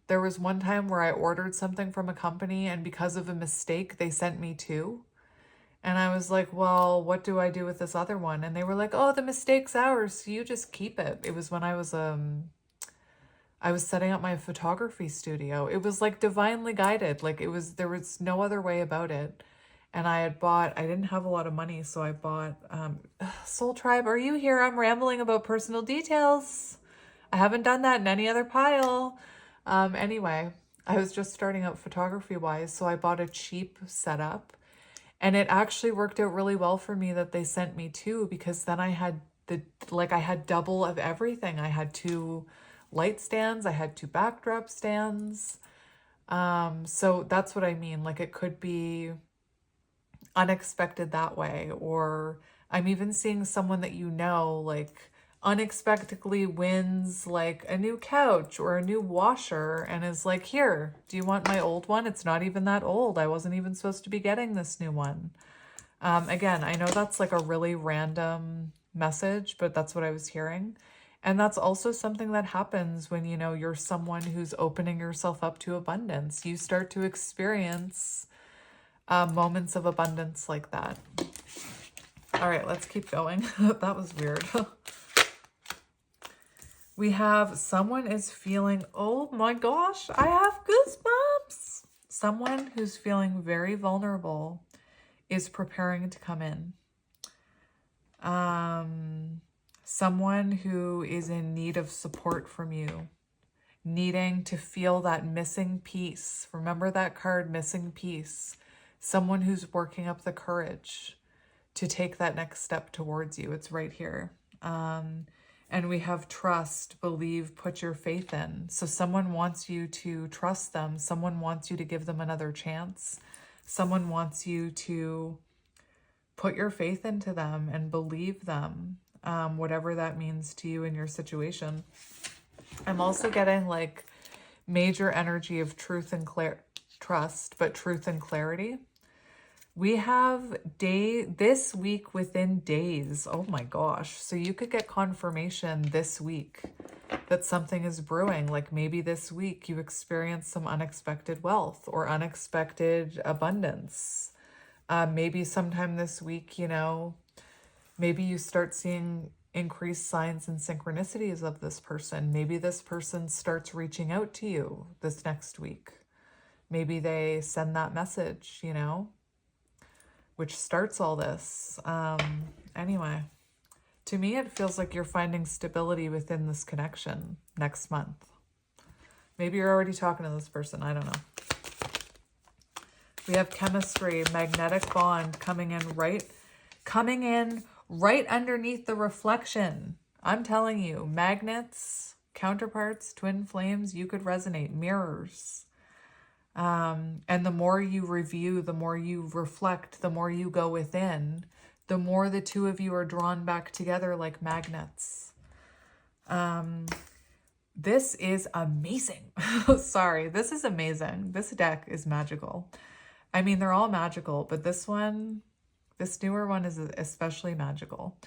there was one time where I ordered something from a company and because of a mistake, they sent me two. And I was like, well, what do I do with this other one? And they were like, oh, the mistake's ours, so you just keep it. It was when I was setting up my photography studio. It was like divinely guided. Like there was no other way about it. And I didn't have a lot of money, so I bought, Soul Tribe, are you here? I'm rambling about personal details. I haven't done that in any other pile. Anyway, I was just starting out photography wise, so I bought a cheap setup. And it actually worked out really well for me that they sent me two, because then I had I had double of everything. I had two light stands, I had two backdrop stands. So that's what I mean. Like it could be unexpected that way, or I'm even seeing someone that you know, like unexpectedly wins like a new couch or a new washer and is like, here, do you want my old one? It's not even that old. I wasn't even supposed to be getting this new one. Again, I know that's like a really random message, but that's what I was hearing. And that's also something that happens when, you know, you're someone who's opening yourself up to abundance. You start to experience moments of abundance like that. All right, let's keep going. That was weird. We have someone is feeling, oh my gosh, I have goosebumps. Someone who's feeling very vulnerable is preparing to come in. Someone who is in need of support from you, needing to feel that missing piece. Remember that card, missing piece. Someone who's working up the courage to take that next step towards you. It's right here. And we have trust, believe, put your faith in. So someone wants you to trust them. Someone wants you to give them another chance. Someone wants you to put your faith into them and believe them, whatever that means to you in your situation. I'm also getting like major energy of truth and trust, but truth and clarity. We have this week within days. Oh my gosh. So you could get confirmation this week that something is brewing. Like maybe this week you experience some unexpected wealth or unexpected abundance. Maybe sometime this week, you know, maybe you start seeing increased signs and synchronicities of this person. Maybe this person starts reaching out to you this next week. Maybe they send that message, you know, which starts all this. Anyway, to me, it feels like you're finding stability within this connection next month. Maybe you're already talking to this person. I don't know. We have chemistry, magnetic bond coming in right underneath the reflection. I'm telling you, magnets, counterparts, twin flames, you could resonate, mirrors. And the more you review, the more you reflect, the more you go within, the more the two of you are drawn back together like magnets. This is amazing. Sorry, this is amazing. This deck is magical. I mean, they're all magical, but this newer one is especially magical.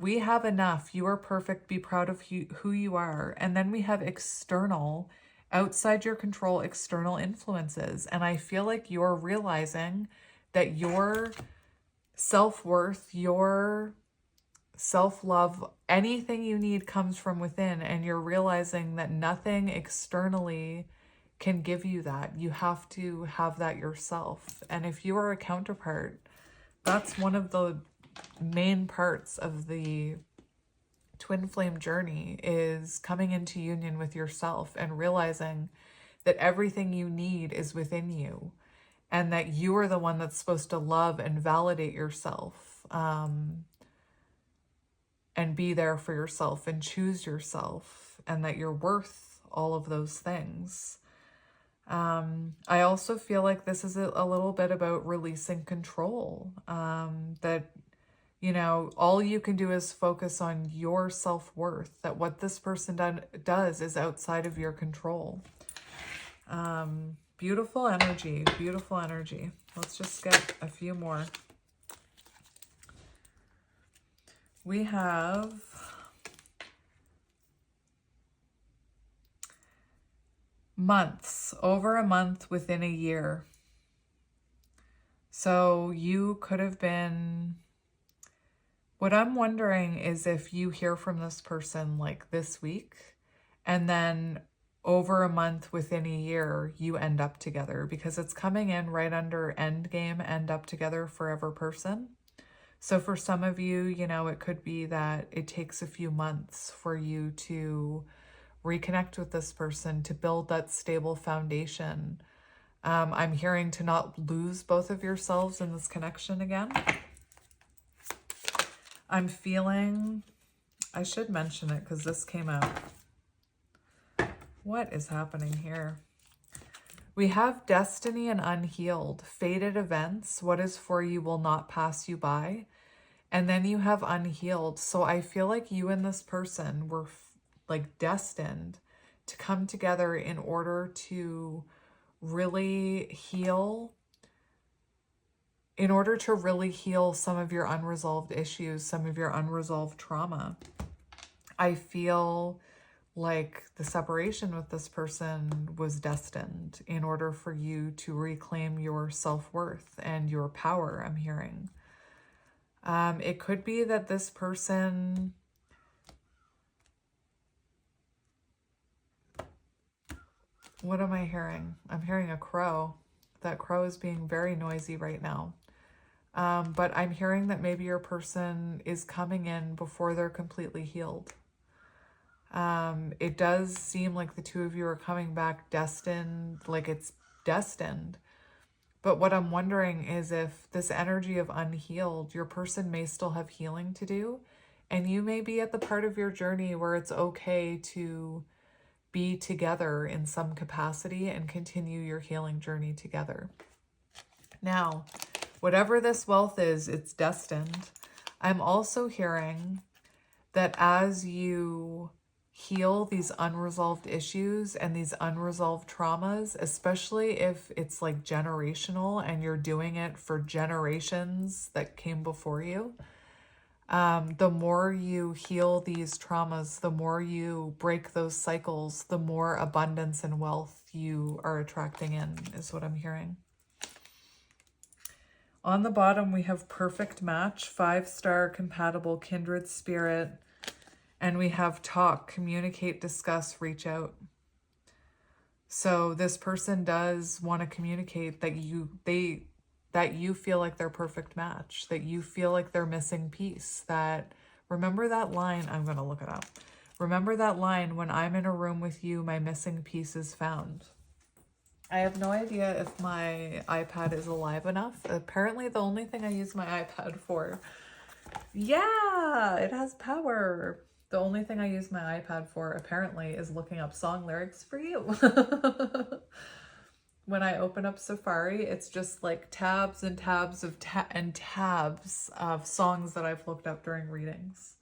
We have enough. You are perfect. Be proud of who you are. And then we have external, outside your control, external influences. And I feel like you're realizing that your self-worth, your self-love, anything you need comes from within. And you're realizing that nothing externally can give you that. You have to have that yourself. And if you are a counterpart, that's one of the main parts of the twin flame journey is coming into union with yourself and realizing that everything you need is within you, and that you are the one that's supposed to love and validate yourself, and be there for yourself and choose yourself, and that you're worth all of those things. I also feel like this is a little bit about releasing control, that, you know, all you can do is focus on your self-worth, that what this person does is outside of your control. Beautiful energy, beautiful energy. Let's just get a few more. We have months, over a month within a year. So you could have been, what I'm wondering is if you hear from this person like this week, and then over a month within a year, you end up together, because it's coming in right under end game, end up together, forever person. So for some of you, you know, it could be that it takes a few months for you to reconnect with this person, to build that stable foundation. I'm hearing to not lose both of yourselves in this connection again. I'm feeling, I should mention it because this came out. What is happening here? We have destiny and unhealed, fated events. What is for you will not pass you by. And then you have unhealed. So I feel like you and this person were like destined to come together in order to really heal, in order to really heal some of your unresolved issues, some of your unresolved trauma. I feel like the separation with this person was destined in order for you to reclaim your self-worth and your power, I'm hearing. It could be that this person, what am I hearing? I'm hearing a crow. That crow is being very noisy right now. But I'm hearing that maybe your person is coming in before they're completely healed. It does seem like the two of you are coming back destined, like it's destined. But what I'm wondering is if this energy of unhealed, your person may still have healing to do, and you may be at the part of your journey where it's okay to be together in some capacity and continue your healing journey together. Now, whatever this wealth is, it's destined. I'm also hearing that as you heal these unresolved issues and these unresolved traumas, especially if it's like generational and you're doing it for generations that came before you, the more you heal these traumas, the more you break those cycles, the more abundance and wealth you are attracting in, is what I'm hearing. On the bottom, we have perfect match, 5-star compatible kindred spirit. And we have talk, communicate, discuss, reach out. So this person does want to communicate that you feel like they're perfect match, that you feel like they're missing piece, that, remember that line, I'm going to look it up. Remember that line, when I'm in a room with you, my missing piece is found. I have no idea if my iPad is alive enough. Apparently the only thing I use my iPad for, yeah, it has power. The only thing I use my iPad for, apparently, is looking up song lyrics for you. When I open up Safari, it's just like tabs and tabs of tabs of songs that I've looked up during readings.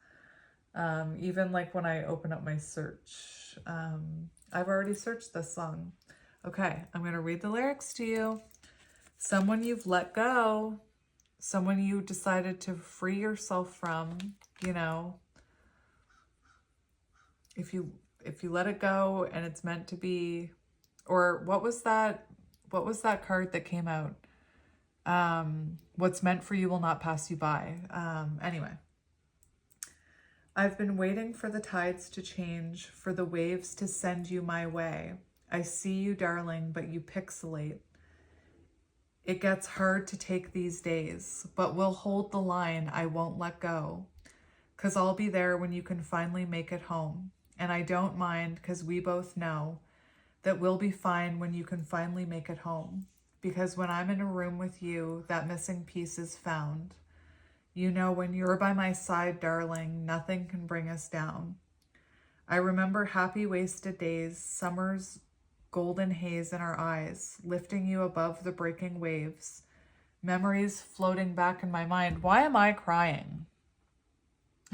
Even like when I open up my search, I've already searched this song. Okay, I'm going to read the lyrics to you. Someone you've let go, someone you decided to free yourself from, you know. If you let it go and it's meant to be, or what was that card that came out? What's meant for you will not pass you by. Anyway, I've been waiting for the tides to change, for the waves to send you my way. I see you, darling, but you pixelate. It gets hard to take these days, but we'll hold the line. I won't let go. 'cause I'll be there when you can finally make it home. And I don't mind, 'cause we both know that we'll be fine when you can finally make it home. Because when I'm in a room with you, that missing piece is found. You know, when you're by my side, darling, nothing can bring us down. I remember happy wasted days, summer's golden haze in our eyes, lifting you above the breaking waves, memories floating back in my mind. Why am I crying?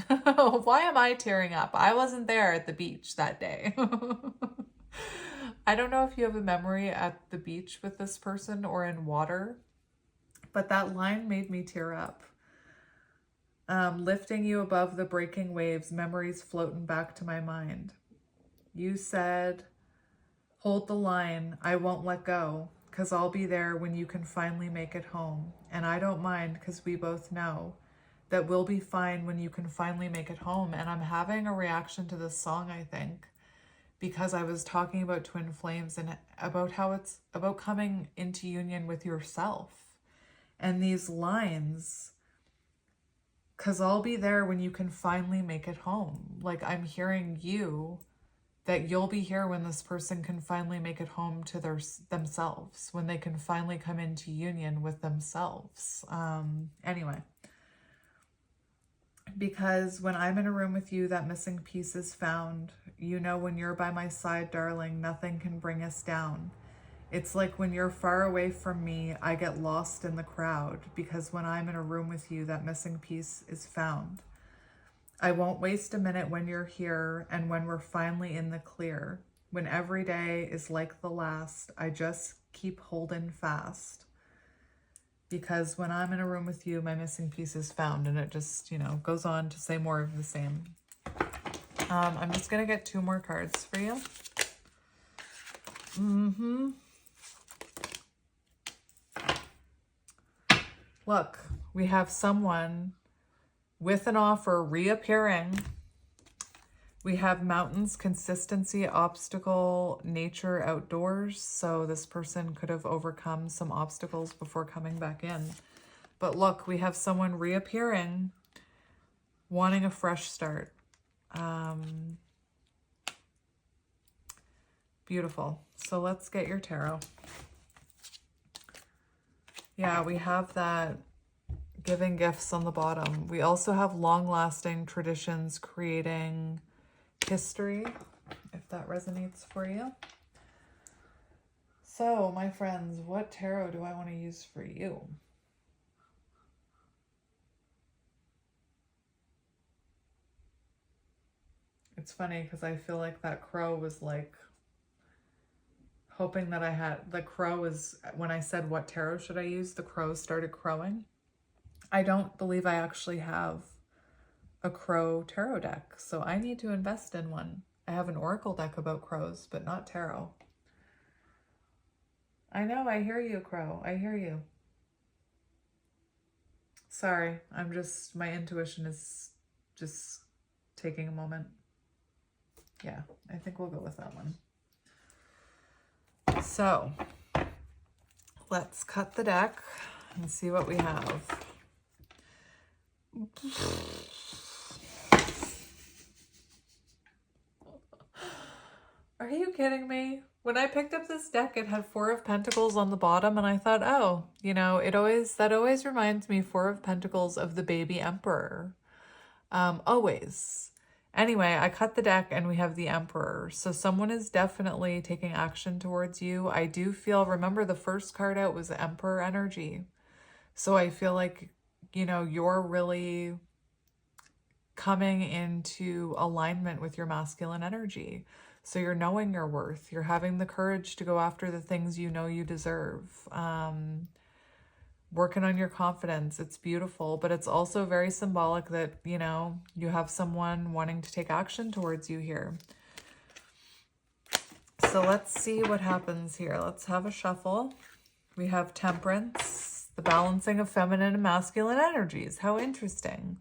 Why am I tearing up? I wasn't there at the beach that day. I don't know if you have a memory at the beach with this person or in water, but that line made me tear up. Lifting you above the breaking waves, memories floating back to my mind. You said, hold the line, I won't let go, 'cause I'll be there when you can finally make it home. And I don't mind, 'cause we both know that we'll be fine when you can finally make it home. And I'm having a reaction to this song, I think, because I was talking about twin flames and about how it's about coming into union with yourself. And these lines, 'cause I'll be there when you can finally make it home. Like, I'm hearing you, that you'll be here when this person can finally make it home to themselves, when they can finally come into union with themselves. Anyway, because when I'm in a room with you, that missing piece is found. You know, when you're by my side, darling, nothing can bring us down. It's like when you're far away from me, I get lost in the crowd, because when I'm in a room with you, that missing piece is found. I won't waste a minute when you're here, and when we're finally in the clear. When every day is like the last, I just keep holding fast. Because when I'm in a room with you, my missing piece is found. And it just, you know, goes on to say more of the same. I'm just going to get 2 more cards for you. Look, we have someone with an offer reappearing. We have mountains, consistency, obstacle, nature, outdoors. So this person could have overcome some obstacles before coming back in. But look, we have someone reappearing, wanting a fresh start. Beautiful. So let's get your tarot. Yeah, we have that giving gifts on the bottom. We also have long-lasting traditions creating history, if that resonates for you. So, my friends, what tarot do I want to use for you? It's funny because I feel like that crow was like hoping that I had, the crow was, when I said what tarot should I use, the crow started crowing. I don't believe I actually have a crow tarot deck, so I need to invest in one. I have an oracle deck about crows, but not tarot. I know, I hear you, crow. I hear you. Sorry, my intuition is just taking a moment. Yeah, I think we'll go with that one. So, let's cut the deck and see what we have. Are you kidding me? When I picked up this deck, it had 4 of Pentacles on the bottom, and I thought, oh, you know, that always reminds me, 4 of Pentacles, of the baby emperor. Always. Anyway, I cut the deck and we have the Emperor. So someone is definitely taking action towards you. I do feel, remember the first card out was Emperor energy. So I feel like, you know, you're really coming into alignment with your masculine energy. So you're knowing your worth. You're having the courage to go after the things you know you deserve. Working on your confidence. It's beautiful, but it's also very symbolic that, you know, you have someone wanting to take action towards you here. So let's see what happens here. Let's have a shuffle. We have Temperance, the balancing of feminine and masculine energies. How interesting.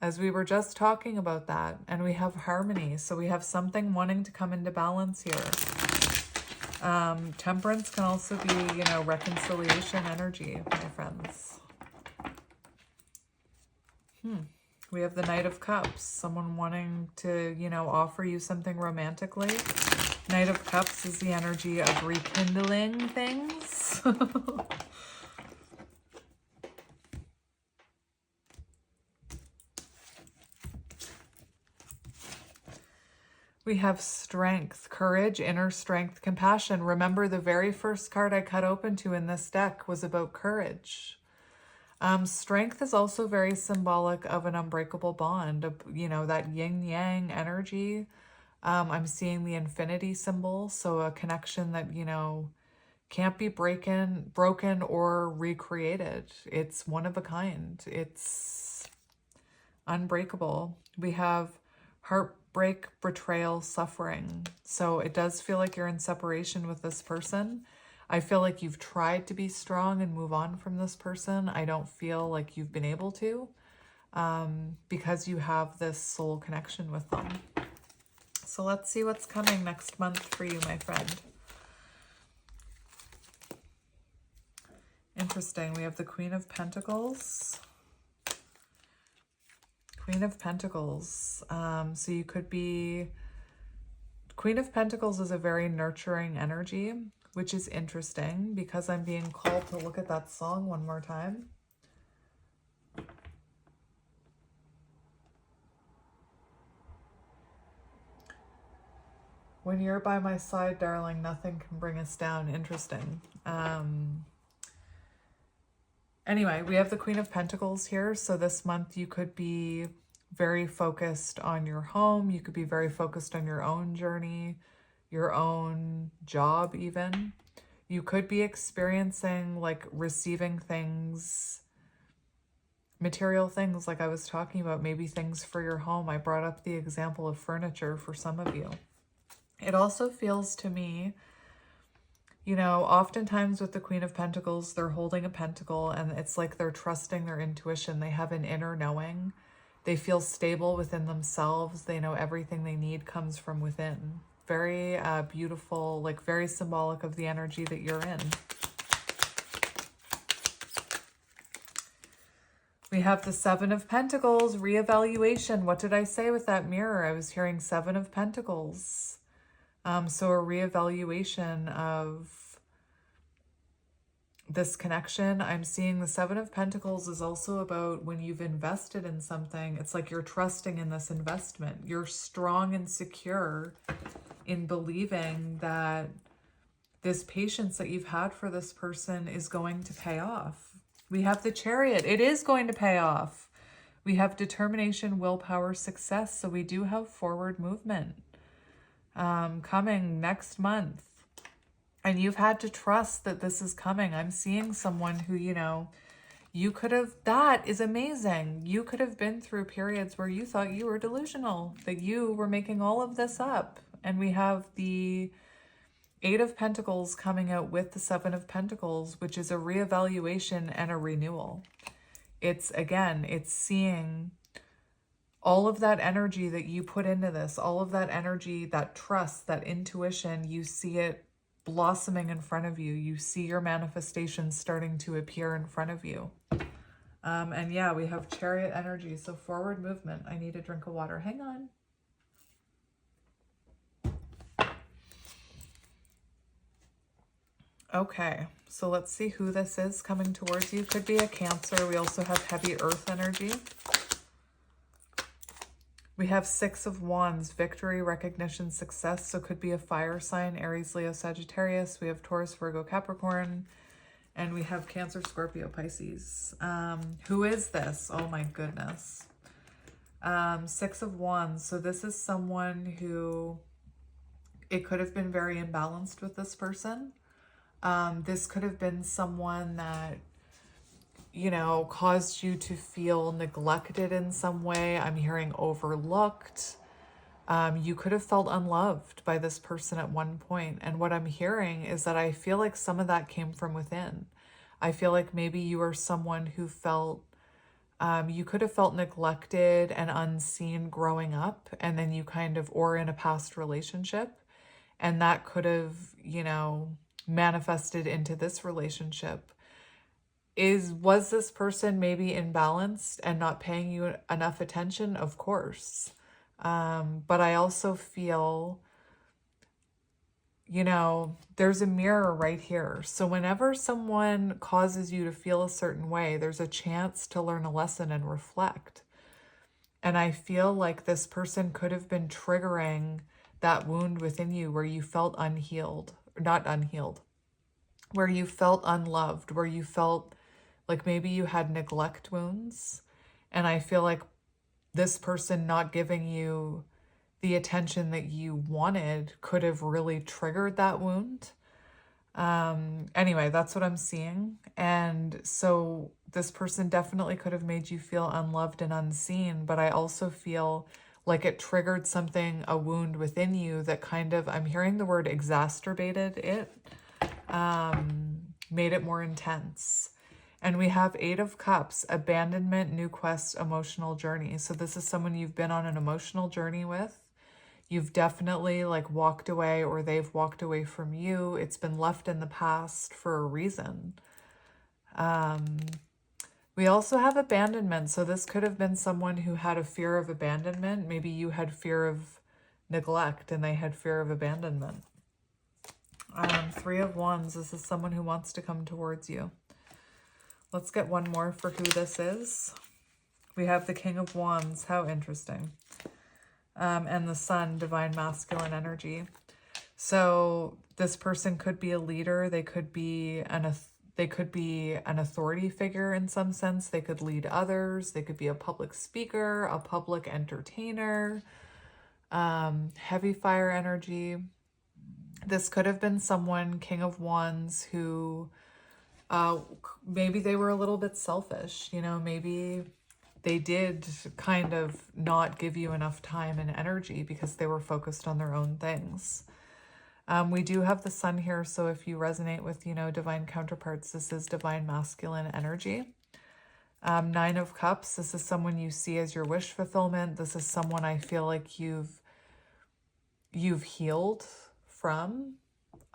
As we were just talking about that. And we have Harmony. So we have something wanting to come into balance here. Temperance can also be, you know, reconciliation energy, my friends. We have the Knight of Cups, someone wanting to, you know, offer you something romantically. Knight of Cups is the energy of rekindling things. We have strength, courage, inner strength, compassion. Remember, the very first card I cut open to in this deck was about courage. Strength is also very symbolic of an unbreakable bond, of, you know, that yin-yang energy. I'm seeing the infinity symbol, so a connection that, you know, can't be broken or recreated. It's one of a kind. It's unbreakable. We have heartbreak, betrayal, suffering. So it does feel like you're in separation with this person. I feel like you've tried to be strong and move on from this person. I don't feel like you've been able to, because you have this soul connection with them. So let's see what's coming next month for you, my friend. Interesting. We have the Queen of Pentacles. Queen of Pentacles. So you could be... Queen of Pentacles is a very nurturing energy, which is interesting because I'm being called to look at that song one more time. When you're by my side, darling, nothing can bring us down. Interesting. Anyway, we have the Queen of Pentacles here. So this month you could be very focused on your home. You could be very focused on your own journey, your own job even. You could be experiencing, like, receiving things, material things like I was talking about, maybe things for your home. I brought up the example of furniture for some of you. It also feels to me, you know, oftentimes with the Queen of Pentacles, they're holding a pentacle and it's like they're trusting their intuition. They have an inner knowing. They feel stable within themselves. They know everything they need comes from within. Very beautiful, like very symbolic of the energy that you're in. We have the Seven of Pentacles, reevaluation. What did I say with that mirror? I was hearing Seven of Pentacles. So a reevaluation of this connection. I'm seeing the Seven of Pentacles is also about when you've invested in something. It's like you're trusting in this investment. You're strong and secure in believing that this patience that you've had for this person is going to pay off. We have the Chariot. It is going to pay off. We have determination, willpower, success. So we do have forward movement coming next month. And you've had to trust that this is coming. I'm seeing someone who, you know, you could have, that is amazing. You could have been through periods where you thought you were delusional, that you were making all of this up. And we have the Eight of Pentacles coming out with the Seven of Pentacles, which is a reevaluation and a renewal. It's, again, it's seeing all of that energy that you put into this, all of that energy, that trust, that intuition, you see it blossoming in front of you. You see your manifestations starting to appear in front of you. And yeah, we have Chariot energy, so forward movement. I need a drink of water. Hang on. Okay, so let's see who this is coming towards you. Could be a Cancer. We also have heavy earth energy. We have Six of Wands, victory, recognition, success. So could be a fire sign, Aries, Leo, Sagittarius. We have Taurus, Virgo, Capricorn. And we have Cancer, Scorpio, Pisces. Who is this? Oh my goodness. Six of Wands. So this is someone who, it could have been very imbalanced with this person. This could have been someone that, you know, caused you to feel neglected in some way. I'm hearing overlooked. You could have felt unloved by this person at one point. And what I'm hearing is that I feel like some of that came from within. I feel like maybe you are someone who felt, you could have felt neglected and unseen growing up, and then you kind of, or in a past relationship, and that could have, you know, manifested into this relationship. Was this person maybe imbalanced and not paying you enough attention? Of course. But I also feel, you know, there's a mirror right here. So whenever someone causes you to feel a certain way, there's a chance to learn a lesson and reflect. And I feel like this person could have been triggering that wound within you where you felt unhealed, not unhealed, where you felt unloved, where you felt like maybe you had neglect wounds. And I feel like this person not giving you the attention that you wanted could have really triggered that wound. Anyway, that's what I'm seeing. And so this person definitely could have made you feel unloved and unseen, but I also feel like it triggered something, a wound within you that kind of, I'm hearing the word exacerbated it, made it more intense. And we have 8 of Cups, abandonment, new quest, emotional journey. So this is someone you've been on an emotional journey with. You've definitely like walked away, or they've walked away from you. It's been left in the past for a reason. We also have abandonment. So this could have been someone who had a fear of abandonment. Maybe you had fear of neglect and they had fear of abandonment. 3 of Wands. This is someone who wants to come towards you. Let's get one more for who this is. We have the King of Wands. How interesting. And the Sun, divine masculine energy. So this person could be a leader. They could be an authority figure in some sense. They could lead others. They could be a public speaker, a public entertainer, heavy fire energy. This could have been someone, King of Wands, who maybe they were a little bit selfish. You know, maybe they did kind of not give you enough time and energy because they were focused on their own things. We do have the Sun here, so if you resonate with, you know, divine counterparts, this is divine masculine energy. 9 of Cups, this is someone you see as your wish fulfillment. This is someone I feel like you've healed from.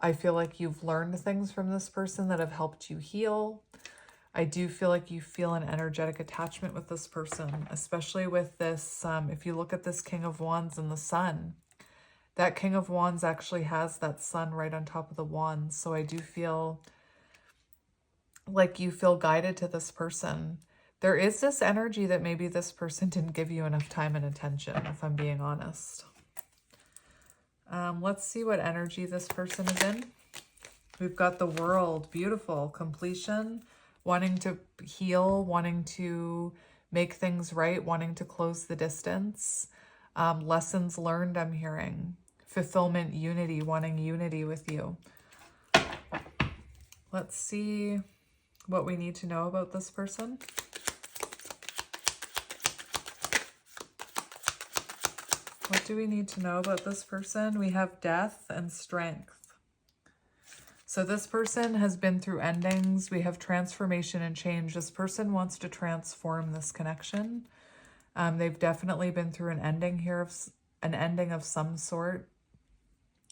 I feel like you've learned things from this person that have helped you heal. I do feel like you feel an energetic attachment with this person, especially with this, if you look at this King of Wands and the Sun, that King of Wands actually has that Sun right on top of the Wands. So I do feel like you feel guided to this person. There is this energy that maybe this person didn't give you enough time and attention, if I'm being honest. Let's see what energy this person is in. We've got the World, beautiful, completion, wanting to heal, wanting to make things right, wanting to close the distance. Lessons learned, I'm hearing. Fulfillment, unity, wanting unity with you. Let's see what we need to know about this person. What do we need to know about this person? We have death and strength. So this person has been through endings. We have transformation and change. This person wants to transform this connection. They've definitely been through an ending here, an ending of some sort.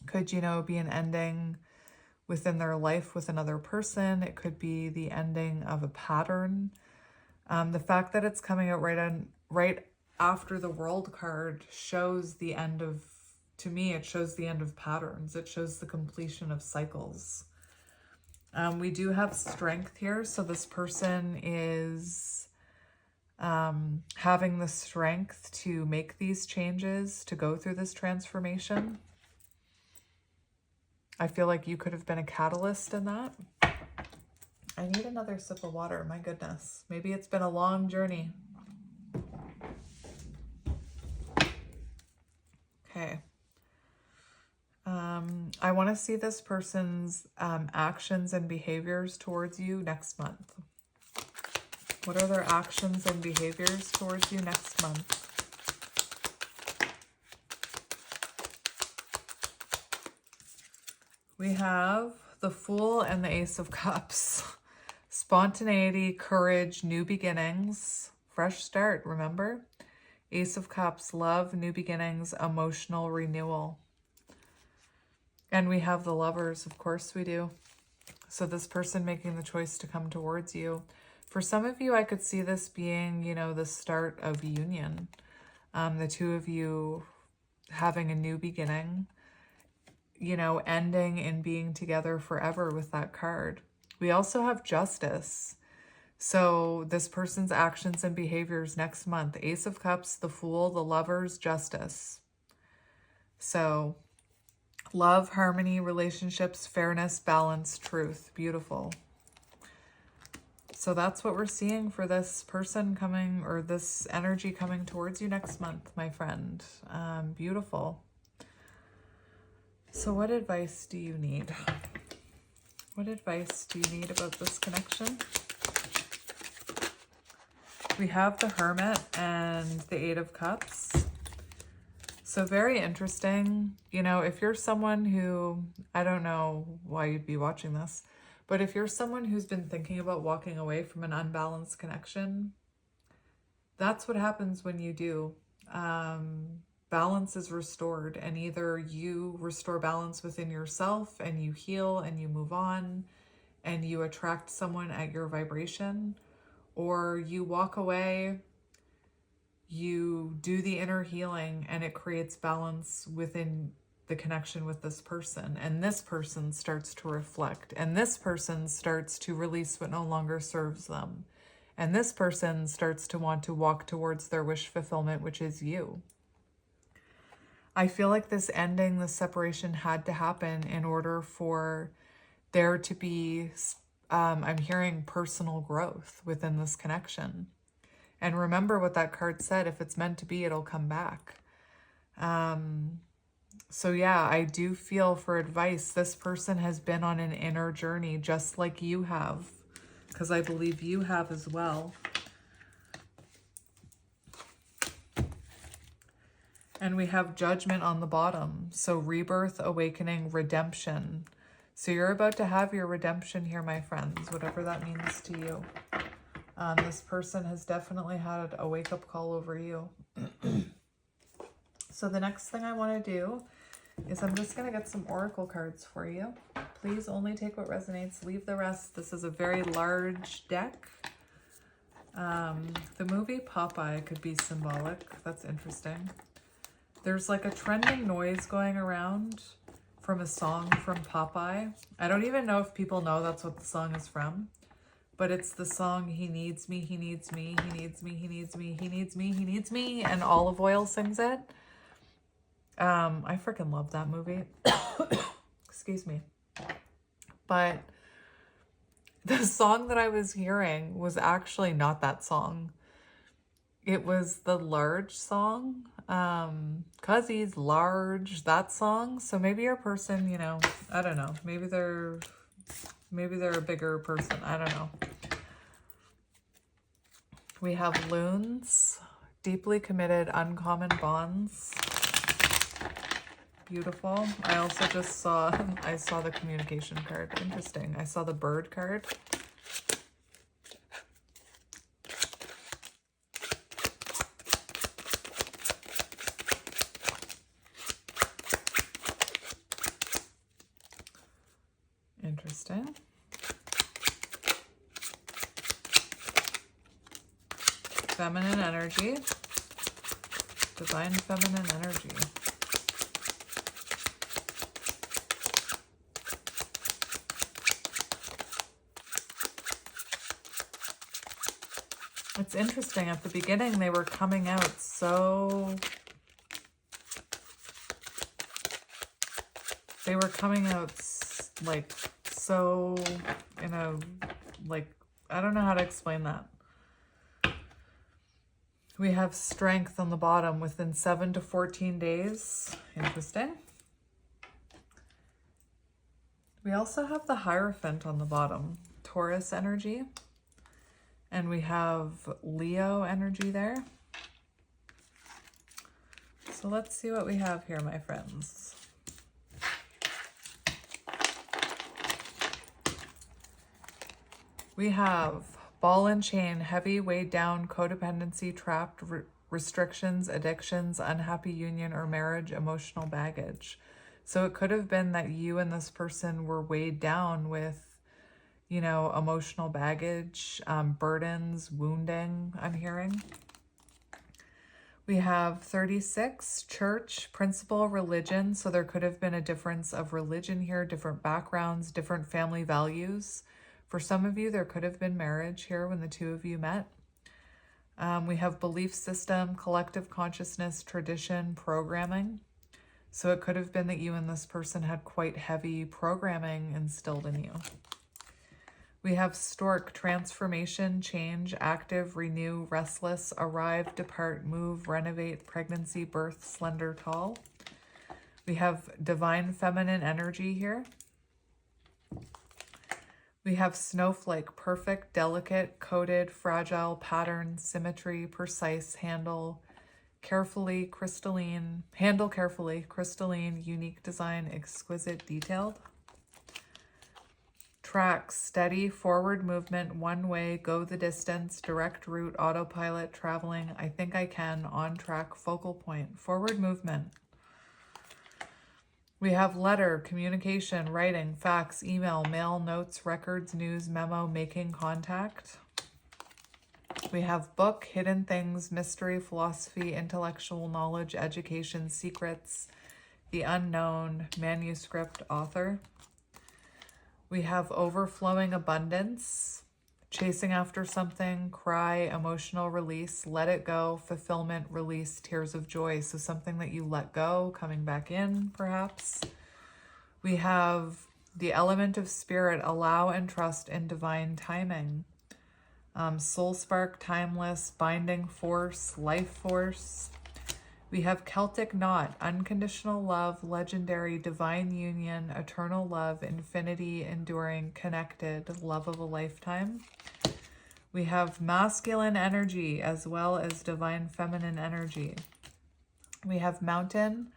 Could, you know, be an ending within their life with another person. It could be the ending of a pattern. The fact that it's coming out right after the World card shows the end of, to me, it shows the end of patterns. It shows the completion of cycles. We do have strength here. So this person is having the strength to make these changes, to go through this transformation. I feel like you could have been a catalyst in that. I need another sip of water. My goodness. Maybe it's been a long journey. Okay. I want to see this person's actions and behaviors towards you next month. What are their actions and behaviors towards you next month? We have the Fool and the Ace of Cups. Spontaneity, courage, new beginnings, fresh start, remember? Ace of Cups, love, new beginnings, emotional renewal. And we have the Lovers, of course we do. So this person making the choice to come towards you. For some of you, I could see this being, you know, the start of union. The two of you having a new beginning, you know, ending and being together forever with that card. We also have justice. So this person's actions and behaviors next month: Ace of Cups, the Fool, the Lovers, Justice. So love, harmony, relationships, fairness, balance, truth. Beautiful. So that's what we're seeing for this person coming, or this energy coming towards you next month, my friend. Beautiful. So what advice do you need? What advice do you need about this connection? We have the Hermit and the Eight of Cups. So very interesting. You know, if you're someone who, I don't know why you'd be watching this, but if you're someone who's been thinking about walking away from an unbalanced connection, that's what happens when you do. Balance is restored, and either you restore balance within yourself and you heal and you move on and you attract someone at your vibration, or you walk away, you do the inner healing, and it creates balance within the connection with this person. And this person starts to reflect, and this person starts to release what no longer serves them. And this person starts to want to walk towards their wish fulfillment, which is you. I feel like this ending, this separation had to happen in order for there to be, I'm hearing, personal growth within this connection. And remember what that card said: if it's meant to be, it'll come back. So yeah, I do feel for advice. This person has been on an inner journey just like you have, because I believe you have as well. And we have Judgment on the bottom. So rebirth, awakening, redemption. So you're about to have your redemption here, my friends, whatever that means to you. This person has definitely had a wake-up call over you. So the next thing I want to do is I'm just going to get some oracle cards for you. Please only take what resonates, leave the rest. This is a very large deck. The movie Popeye could be symbolic. That's interesting. There's like a trending noise going around from a song from Popeye. I don't even know if people know that's what the song is from, but it's the song, he needs me, he needs me, he needs me, he needs me, he needs me, he needs me, and Olive Oil sings it. I freaking love that movie. Excuse me. But the song that I was hearing was actually not that song. It was the Large song. 'Cause he's large, that song. So maybe your person, you know, I don't know. Maybe they're a bigger person. I don't know. We have Loons, deeply committed, uncommon bonds. Beautiful. I also just saw, I saw the communication card. Interesting. I saw the bird card. Interesting. Feminine energy. Divine feminine energy. It's interesting. At the beginning, they were coming out so... They were coming out like so in a, like, I don't know how to explain that. We have Strength on the bottom, within 7 to 14 days. Interesting. We also have the Hierophant on the bottom, Taurus energy. And we have Leo energy there. So let's see what we have here, my friends. We have Ball and Chain, heavy, weighed down, codependency, trapped, restrictions, addictions, unhappy union or marriage, emotional baggage. So it could have been that you and this person were weighed down with you know, emotional baggage, burdens, wounding, I'm hearing. We have 36, church, principle, religion. So there could have been a difference of religion here, different backgrounds, different family values. For some of you, there could have been marriage here when the two of you met. We have belief system, collective consciousness, tradition, programming. So it could have been that you and this person had quite heavy programming instilled in you. We have stork, transformation, change, active, renew, restless, arrive, depart, move, renovate, pregnancy, birth, slender, tall. We have divine feminine energy here. We have snowflake, perfect, delicate, coded, fragile, pattern, symmetry, precise, handle, carefully, crystalline, handle carefully, crystalline, unique design, exquisite, detailed. Track, steady, forward movement, one way, go the distance, direct route, autopilot, traveling, I think I can, on track, focal point, forward movement. We have letter, communication, writing, fax, email, mail, notes, records, news, memo, making contact. We have book, hidden things, mystery, philosophy, intellectual knowledge, education, secrets, the unknown, manuscript, author. We have overflowing abundance, chasing after something, cry, emotional release, let it go, fulfillment, release, tears of joy. So something that you let go, coming back in, perhaps. We have the element of spirit, allow and trust in divine timing. Soul spark, timeless, binding force, life force. We have Celtic knot, unconditional love, legendary, divine union, eternal love, infinity, enduring, connected, love of a lifetime. We have masculine energy as well as divine feminine energy. We have mountain,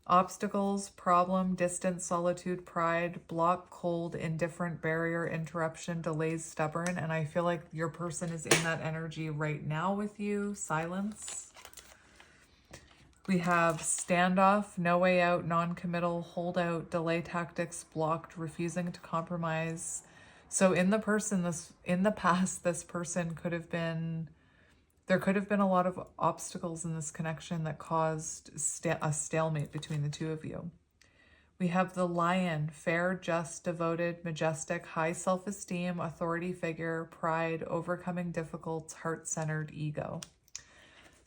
obstacles, problem, distance, solitude, pride, block, cold, indifferent, barrier, interruption, delays, stubborn. And I feel like your person is in that energy right now with you. Silence. We have standoff, no way out, non-committal, holdout, delay tactics, blocked, refusing to compromise. So in the past, this person could have been, there could have been a lot of obstacles in this connection that caused a stalemate between the two of you. We have the lion, fair, just, devoted, majestic, high self-esteem, authority figure, pride, overcoming difficult, heart-centered ego.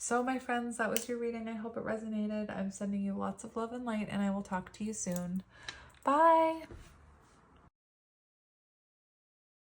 So my friends, that was your reading. I hope it resonated. I'm sending you lots of love and light, and I will talk to you soon. Bye.